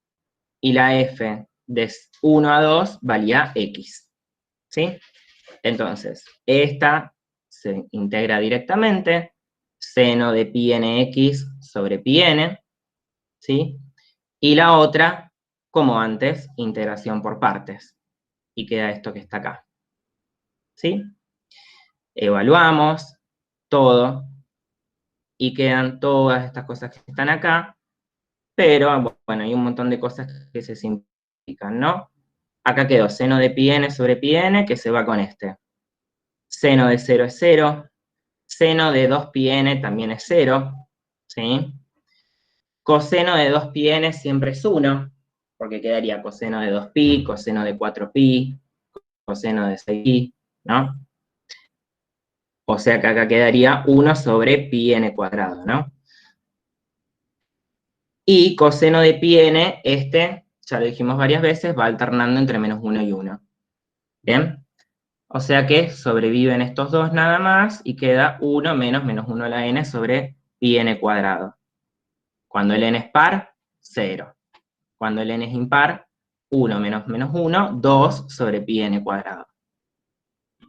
y la f de 1 a 2 valía x, ¿sí? Entonces, esta se integra directamente, seno de pi n x sobre pi n, ¿sí? Y la otra, como antes, integración por partes, y queda esto que está acá, ¿sí? Evaluamos todo, y quedan todas estas cosas que están acá, pero, bueno, hay un montón de cosas que se simplifican, ¿no? Acá quedó seno de pi n sobre pi n, que se va con este. Seno de 0 es 0, seno de 2 pi n también es 0, ¿sí? Coseno de 2 pi n siempre es 1, porque quedaría coseno de 2pi, coseno de 4pi, coseno de 6pi, ¿no? O sea que acá quedaría 1 sobre pi n cuadrado, ¿no? Y coseno de pi n, ya lo dijimos varias veces, va alternando entre menos 1 y 1. ¿Bien? O sea que sobreviven estos dos nada más, y queda 1 menos menos 1 a la n sobre pi n cuadrado. Cuando el n es par, 0. Cuando el n es impar, 1 menos menos 1, 2 sobre pi n cuadrado.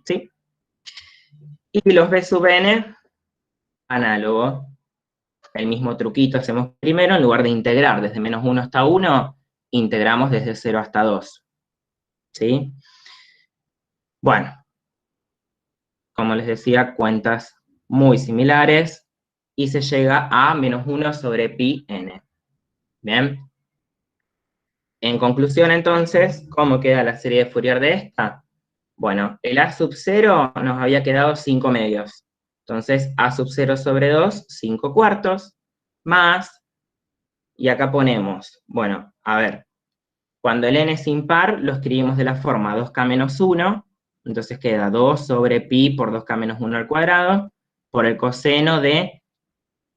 ¿Sí? Y los b sub n, análogo. El mismo truquito hacemos primero, en lugar de integrar desde menos 1 hasta 1, integramos desde 0 hasta 2. ¿Sí? Bueno, como les decía, cuentas muy similares, y se llega a menos 1 sobre pi n. ¿Bien? En conclusión, entonces, ¿cómo queda la serie de Fourier de esta? Bueno, el a sub 0 nos había quedado 5 medios. Entonces, a sub 0 sobre 2, 5 cuartos, más, y acá ponemos, bueno, a ver, cuando el n es impar, lo escribimos de la forma 2k menos 1, entonces queda 2 sobre pi por 2k menos 1 al cuadrado, por el coseno de,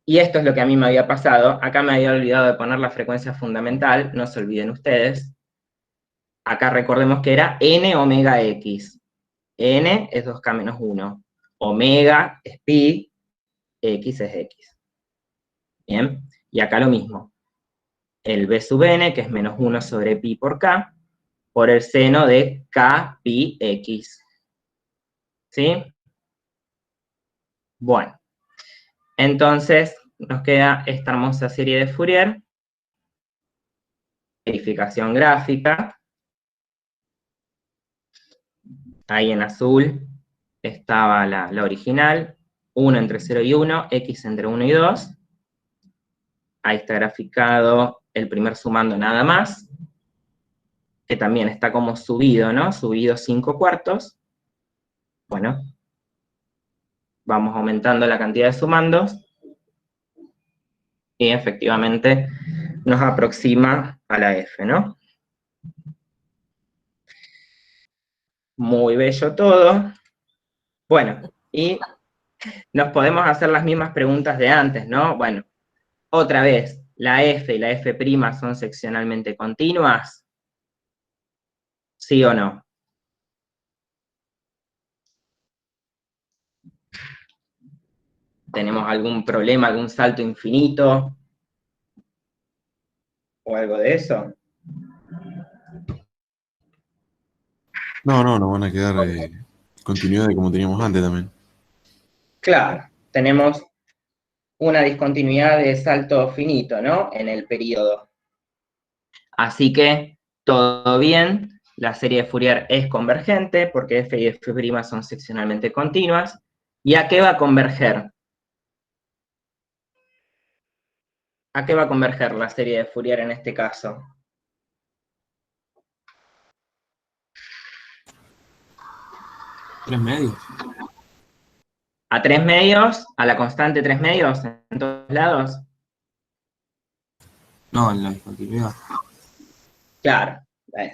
y esto es lo que a mí me había pasado, acá me había olvidado de poner la frecuencia fundamental, no se olviden ustedes, acá recordemos que era n omega x, n es 2k menos 1, omega es pi, x es x. Bien, y acá lo mismo. El b sub n, que es menos 1 sobre pi por k, por el seno de K pi X. ¿Sí? Bueno, entonces nos queda esta hermosa serie de Fourier, verificación gráfica. Ahí en azul estaba la original, 1 entre 0 y 1, X entre 1 y 2. Ahí está graficado el primer sumando nada más, que también está como subido, ¿no? Subido 5/4. Bueno, vamos aumentando la cantidad de sumandos y efectivamente nos aproxima a la F, ¿no? Muy bello todo. Bueno, y nos podemos hacer las mismas preguntas de antes, ¿no? Bueno, otra vez, ¿la F y la F' son seccionalmente continuas? ¿Sí o no? ¿Tenemos algún problema, algún salto infinito? ¿O algo de eso? No van a quedar continuidad de como teníamos antes también. Claro, tenemos una discontinuidad de salto finito, ¿no? En el periodo. Así que, todo bien, la serie de Fourier es convergente, porque F y F' son seccionalmente continuas. ¿Y a qué va a converger? ¿A qué va a converger la serie de Fourier en este caso? ¿Tres medios? ¿A 3 medios? ¿A la constante 3 medios en todos lados? No, en la discontinuidad. Claro, ahí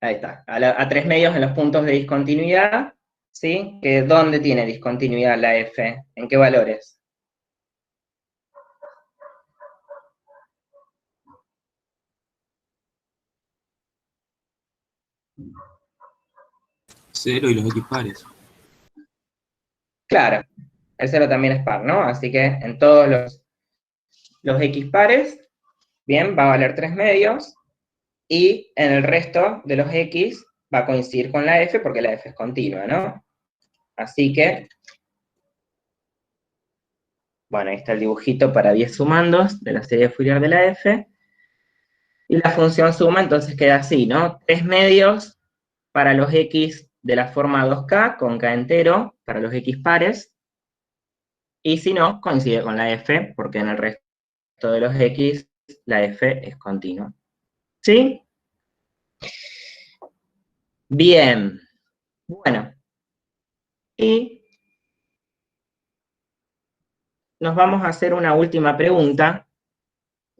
está. A 3 medios en los puntos de discontinuidad, ¿sí? ¿Dónde tiene discontinuidad la F? ¿En qué valores? Cero y los X pares. Claro, el 0 también es par, ¿no? Así que en todos los X pares, bien, va a valer 3 medios, y en el resto de los X va a coincidir con la F porque la F es continua, ¿no? Así que, bueno, ahí está el dibujito para 10 sumandos de la serie de Fourier de la F, y la función suma entonces queda así, ¿no? 3 medios para los X de la forma 2K, con K entero, para los X pares, y si no, coincide con la F, porque en el resto de los X la F es continua. ¿Sí? Bien. Bueno. Y nos vamos a hacer una última pregunta,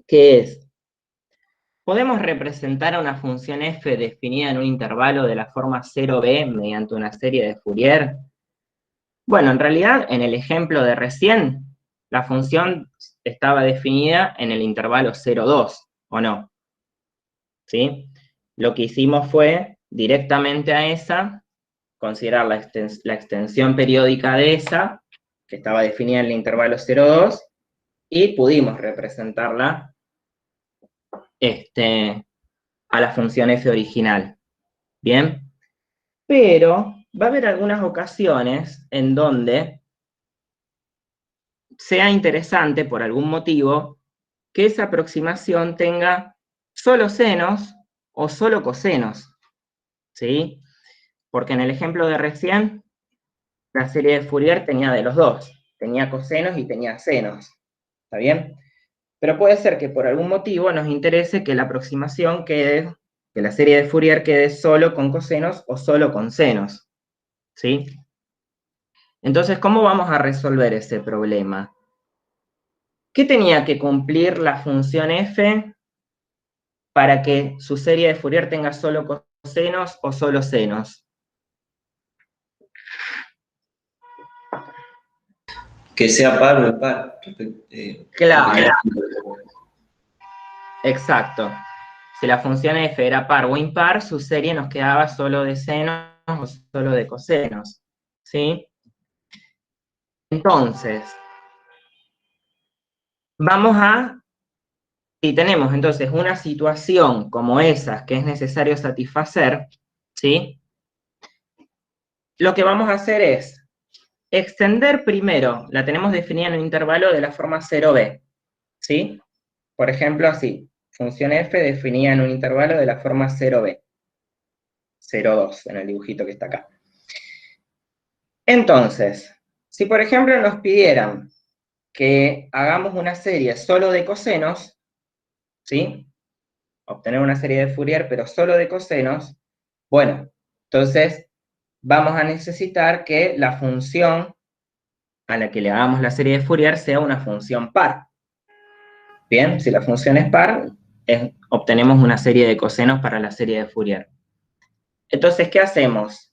que es, ¿podemos representar a una función f definida en un intervalo de la forma 0b mediante una serie de Fourier? Bueno, en realidad, en el ejemplo de recién, la función estaba definida en el intervalo 0,2, ¿o no? ¿Sí? Lo que hicimos fue, directamente a esa, considerar la extensión periódica de esa, que estaba definida en el intervalo 0,2, y pudimos representarla a la función f original. ¿Bien? Pero va a haber algunas ocasiones en donde sea interesante, por algún motivo, que esa aproximación tenga solo senos o solo cosenos, ¿sí? Porque en el ejemplo de recién, la serie de Fourier tenía de los dos, tenía cosenos y tenía senos, ¿está bien? Pero puede ser que por algún motivo nos interese que la aproximación quede, que la serie de Fourier quede solo con cosenos o solo con senos, ¿sí? Entonces, ¿cómo vamos a resolver ese problema? ¿Qué tenía que cumplir la función f para que su serie de Fourier tenga solo cosenos o solo senos? Que sea par o impar. Claro. Exacto. Si la función f era par o impar, su serie nos quedaba solo de senos o solo de cosenos, ¿sí? Entonces, vamos a si tenemos entonces una situación como esa que es necesario satisfacer, ¿sí? Lo que vamos a hacer es extender primero, la tenemos definida en un intervalo de la forma 0b, ¿sí? Por ejemplo, así, función f definida en un intervalo de la forma 0b, 0,2 en el dibujito que está acá. Entonces, si por ejemplo nos pidieran que hagamos una serie solo de cosenos, ¿sí? Obtener una serie de Fourier, pero solo de cosenos, bueno, entonces vamos a necesitar que la función a la que le hagamos la serie de Fourier sea una función par. Bien, si la función es par, obtenemos una serie de cosenos para la serie de Fourier. Entonces, ¿qué hacemos?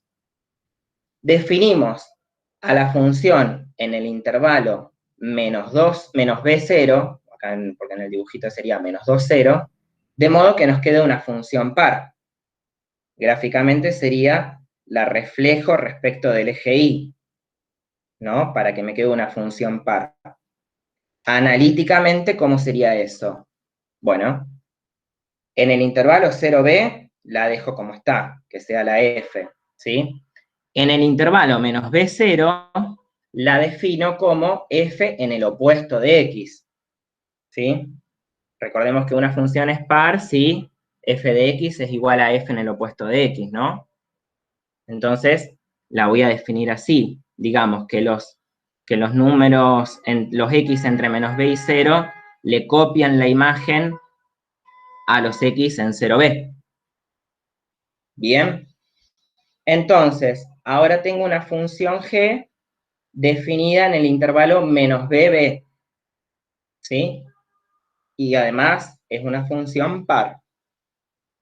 Definimos a la función en el intervalo menos b0, porque en el dibujito sería menos 2, 0, de modo que nos quede una función par. Gráficamente sería la reflejo respecto del eje Y, ¿no? Para que me quede una función par. Analíticamente, ¿cómo sería eso? Bueno, en el intervalo 0b la dejo como está, que sea la f, ¿sí? En el intervalo menos b0 la defino como f en el opuesto de x, ¿sí? Recordemos que una función es par si f de x es igual a f en el opuesto de x, ¿no? Entonces, la voy a definir así. Digamos que los números, los x entre menos b y 0, le copian la imagen a los x en 0b. Bien. Entonces, ahora tengo una función g definida en el intervalo menos bb, ¿sí? Y además es una función par.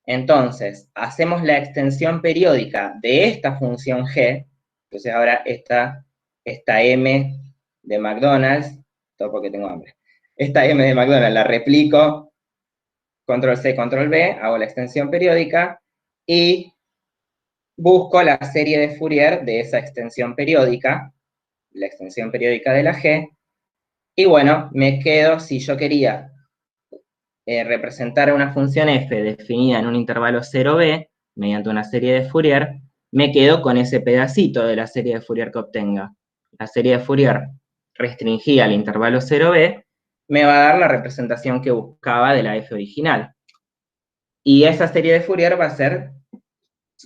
Entonces, hacemos la extensión periódica de esta función g. Entonces ahora esta m de McDonald's, todo porque tengo hambre, esta m de McDonald's la replico, control C, control V, hago la extensión periódica y busco la serie de Fourier de esa extensión periódica, la extensión periódica de la g, y bueno, me quedo, si yo quería representar una función f definida en un intervalo 0b, mediante una serie de Fourier, me quedo con ese pedacito de la serie de Fourier que obtenga. La serie de Fourier restringida al intervalo 0b me va a dar la representación que buscaba de la f original. Y esa serie de Fourier va a ser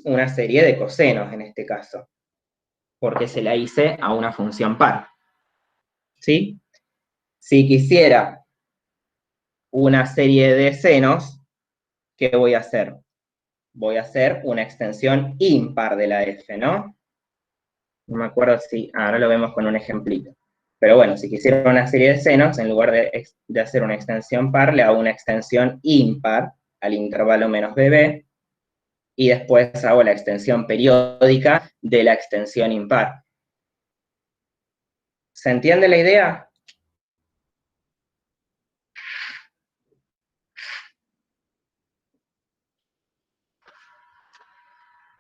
una serie de cosenos en este caso, porque se la hice a una función par. ¿Sí? Si quisiera una serie de senos, ¿qué voy a hacer? Voy a hacer una extensión impar de la f, ¿no? No me acuerdo si, ahora lo vemos con un ejemplito. Pero bueno, si quisiera una serie de senos, en lugar de hacer una extensión par, le hago una extensión impar al intervalo menos bb, y después hago la extensión periódica de la extensión impar. ¿Se entiende la idea?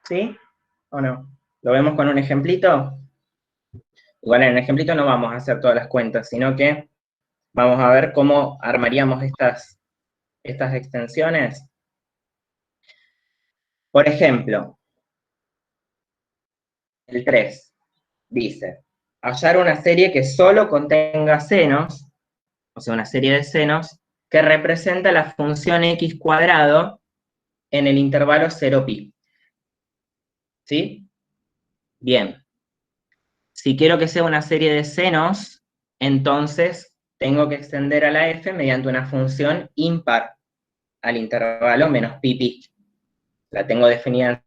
¿Sí? ¿O no? ¿Lo vemos con un ejemplito? Igual en el ejemplito no vamos a hacer todas las cuentas, sino que vamos a ver cómo armaríamos estas extensiones. Por ejemplo, el 3 dice, hallar una serie que solo contenga senos, o sea, una serie de senos, que representa la función x cuadrado en el intervalo 0pi. ¿Sí? Bien. Si quiero que sea una serie de senos, entonces tengo que extender a la f mediante una función impar al intervalo menos pi. La tengo definida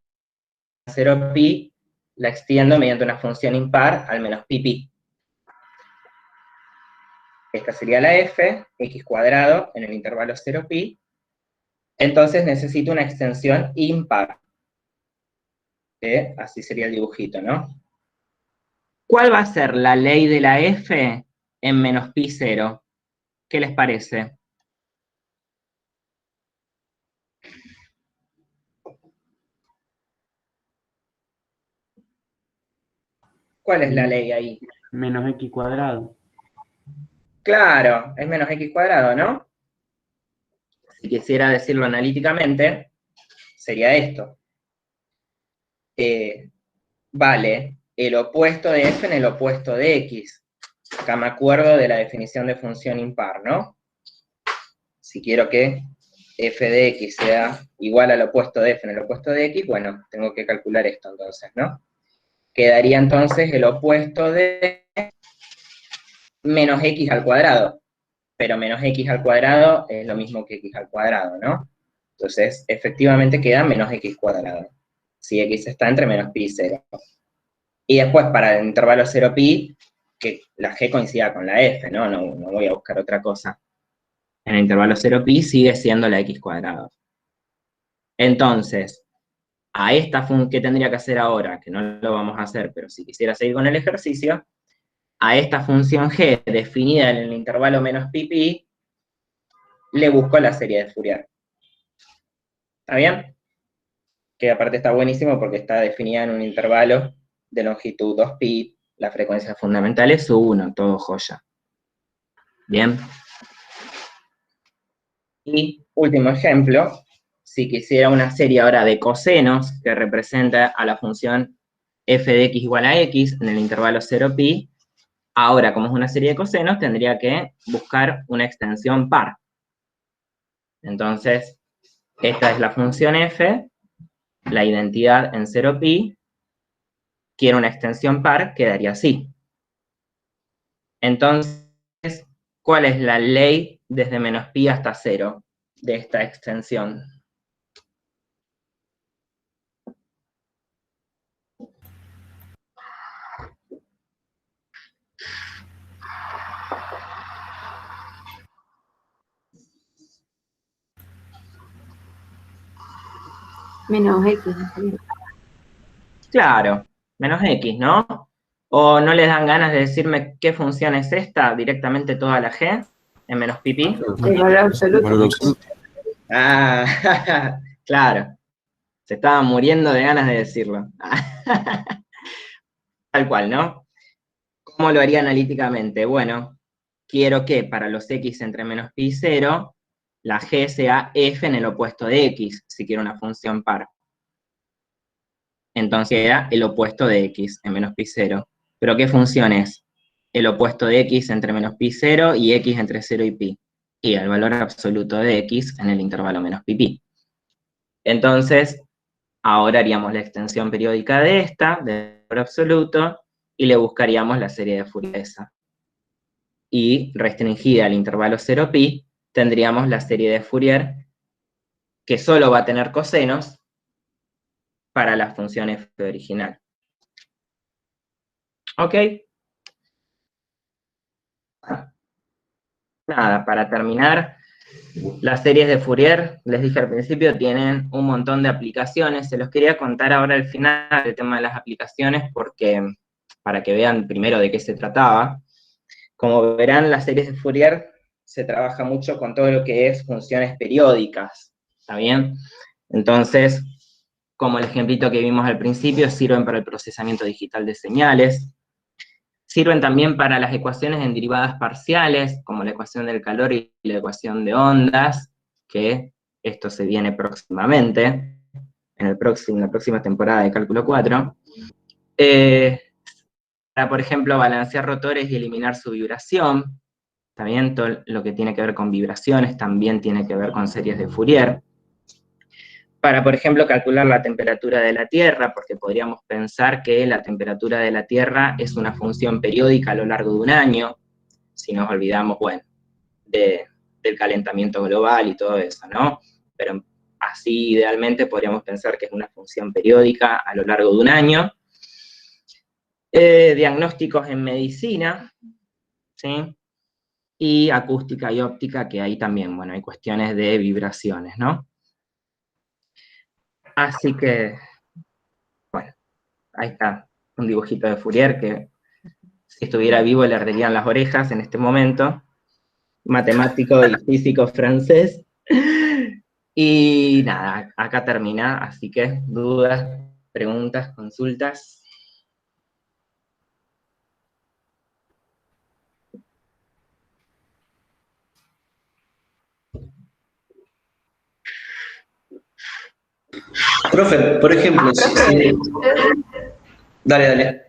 en 0pi, la extiendo mediante una función impar al menos pi. Esta sería la f, x cuadrado en el intervalo 0pi. Entonces necesito una extensión impar. Así sería el dibujito, ¿no? ¿Cuál va a ser la ley de la f en menos pi 0? ¿Qué les parece? ¿Cuál es la ley ahí? Menos x cuadrado. Claro, es menos x cuadrado, ¿no? si quisiera decirlo analíticamente, sería esto. Vale el opuesto de f en el opuesto de x. Acá me acuerdo de la definición de función impar, ¿no? Si quiero que f de x sea igual al opuesto de f en el opuesto de x, bueno, tengo que calcular esto entonces, ¿no? Quedaría entonces el opuesto de menos x al cuadrado, pero menos x al cuadrado es lo mismo que x al cuadrado, ¿no? Entonces, efectivamente queda menos x cuadrado, si x está entre menos pi y 0. Y después, para el intervalo 0 pi, que la g coincida con la f, ¿no? No voy a buscar otra cosa. En el intervalo 0 pi sigue siendo la x cuadrado. Entonces, a esta función, ¿qué tendría que hacer ahora? Que no lo vamos a hacer, pero si quisiera seguir con el ejercicio, a esta función g definida en el intervalo menos pi pi, le busco la serie de Fourier. ¿Está bien? Que aparte está buenísimo porque está definida en un intervalo de longitud 2pi, la frecuencia fundamental es 1, todo joya. Bien. Y último ejemplo, si quisiera una serie ahora de cosenos que representa a la función f de x igual a x en el intervalo 0 pi, ahora como es una serie de cosenos tendría que buscar una extensión par. Entonces, esta es la función f, la identidad en 0 pi, quiero una extensión par, quedaría así. Entonces, ¿cuál es la ley desde menos pi hasta 0 de esta extensión? Menos x. Claro, menos x, ¿no? ¿O no les dan ganas de decirme qué función es esta, directamente toda la g, en menos pi pi? El valor absoluto. Valor absoluto. Ah, claro. Se estaban muriendo de ganas de decirlo. Tal cual, ¿no? ¿Cómo lo haría analíticamente? Bueno, quiero que para los x entre menos pi y 0, la g sea f en el opuesto de x, si quiero una función par. Entonces era el opuesto de x en menos pi 0. ¿Pero qué función es? El opuesto de x entre menos pi 0 y x entre 0 y pi. Y el valor absoluto de x en el intervalo menos pi pi. Entonces, ahora haríamos la extensión periódica de esta, del valor absoluto, y le buscaríamos la serie de Fourier esa. Y restringida al intervalo 0 pi, tendríamos la serie de Fourier que solo va a tener cosenos para la función f original. ¿Ok? Nada, para terminar, las series de Fourier, les dije al principio, tienen un montón de aplicaciones. Se los quería contar ahora al final el tema de las aplicaciones, porque para que vean primero de qué se trataba. Como verán, las series de Fourier se trabaja mucho con todo lo que es funciones periódicas, ¿está bien? Entonces, como el ejemplito que vimos al principio, sirven para el procesamiento digital de señales, sirven también para las ecuaciones en derivadas parciales, como la ecuación del calor y la ecuación de ondas, que esto se viene próximamente, en la próxima temporada de Cálculo 4. Para, por ejemplo, balancear rotores y eliminar su vibración, también todo lo que tiene que ver con vibraciones también tiene que ver con series de Fourier. Para, por ejemplo, calcular la temperatura de la Tierra, porque podríamos pensar que la temperatura de la Tierra es una función periódica a lo largo de un año, si nos olvidamos, bueno, del calentamiento global y todo eso, ¿no? Pero así, idealmente, podríamos pensar que es una función periódica a lo largo de un año. Diagnósticos en medicina, ¿sí? Y acústica y óptica, que ahí también, bueno, hay cuestiones de vibraciones, ¿no? Así que, bueno, ahí está un dibujito de Fourier que si estuviera vivo le arderían las orejas en este momento. Matemático y físico francés. Y nada, acá termina, así que dudas, preguntas, consultas. Profe, por ejemplo, Profe, dale.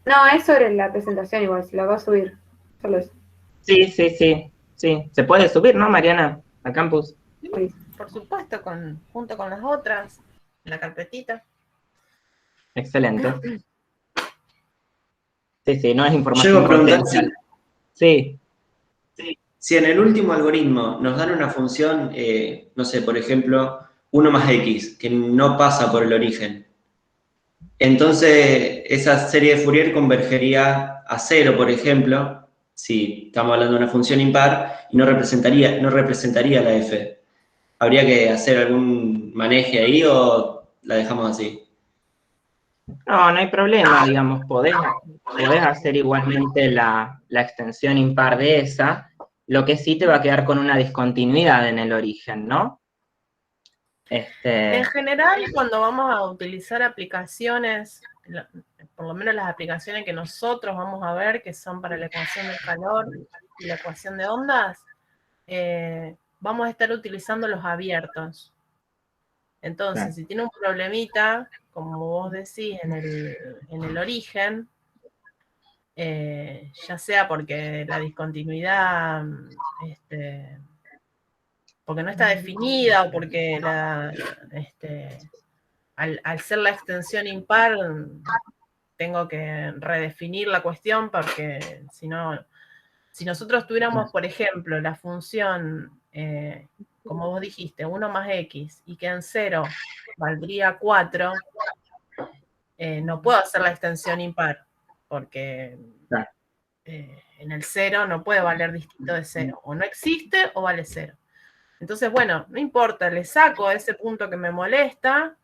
no, es sobre la presentación igual, se la va a subir. Solo eso. Sí. Se puede subir, ¿no, Mariana? A Campus. Sí, por supuesto, junto con las otras, en la carpetita. Excelente. Sí, no es Llego información a preguntar confidencial. Sí. si en el último algoritmo nos dan una función, no sé, por ejemplo, 1 más x, que no pasa por el origen. Entonces, esa serie de Fourier convergería a 0, por ejemplo, si estamos hablando de una función impar, y no representaría la f. ¿Habría que hacer algún maneje ahí o la dejamos así? No hay problema, digamos, podés hacer igualmente la extensión impar de esa, lo que sí te va a quedar con una discontinuidad en el origen, ¿no? En general, cuando vamos a utilizar aplicaciones, por lo menos las aplicaciones que nosotros vamos a ver, que son para la ecuación del calor y la ecuación de ondas, vamos a estar utilizando los abiertos. Entonces, si tiene un problemita, como vos decís, en el origen, ya sea porque la discontinuidad porque no está definida o porque al ser la extensión impar tengo que redefinir la cuestión, porque si nosotros tuviéramos, por ejemplo, la función, como vos dijiste, 1 más x, y que en 0 valdría 4, no puedo hacer la extensión impar, porque en el 0 no puede valer distinto de 0, o no existe o vale 0. Entonces, bueno, no importa, le saco ese punto que me molesta,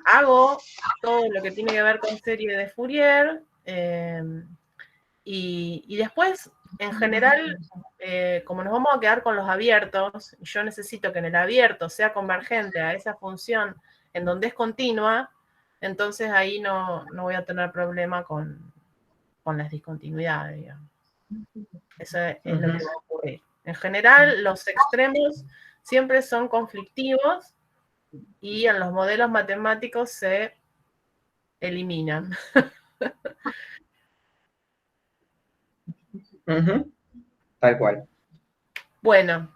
hago todo lo que tiene que ver con serie de Fourier, y después, en general, como nos vamos a quedar con los abiertos, yo necesito que en el abierto sea convergente a esa función en donde es continua, entonces ahí no voy a tener problema con las discontinuidades, digamos. Eso es lo que va a ocurrir. En general, los extremos siempre son conflictivos y en los modelos matemáticos se eliminan. Tal cual. Bueno,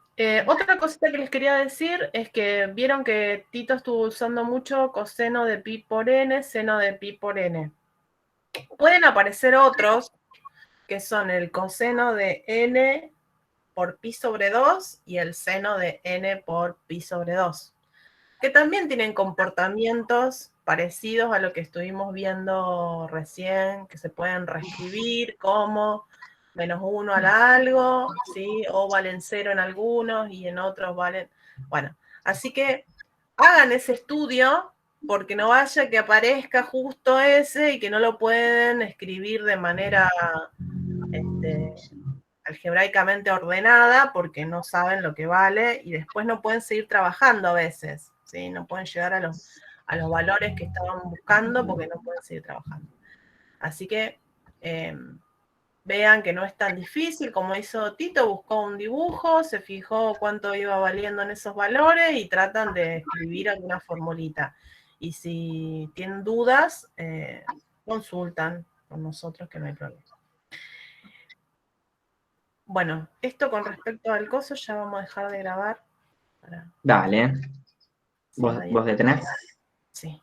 otra cosita que les quería decir es que vieron que Tito estuvo usando mucho coseno de pi por n, seno de pi por n. Pueden aparecer otros que son el coseno de n por pi sobre 2 y el seno de n por pi sobre 2, que también tienen comportamientos parecidos a lo que estuvimos viendo recién, que se pueden reescribir como -1 al algo, ¿sí? O valen 0 en algunos y en otros valen... Bueno, así que hagan ese estudio, porque no vaya que aparezca justo ese y que no lo pueden escribir de manera algebraicamente ordenada, porque no saben lo que vale y después no pueden seguir trabajando a veces, ¿sí? No pueden llegar a los valores que estaban buscando porque no pueden seguir trabajando. Así que vean que no es tan difícil como hizo Tito, buscó un dibujo, se fijó cuánto iba valiendo en esos valores y tratan de escribir alguna formulita. Y si tienen dudas, consultan con nosotros, que no hay problema. Bueno, esto con respecto al coso ya vamos a dejar de grabar. Dale. ¿Vos detenés? Sí.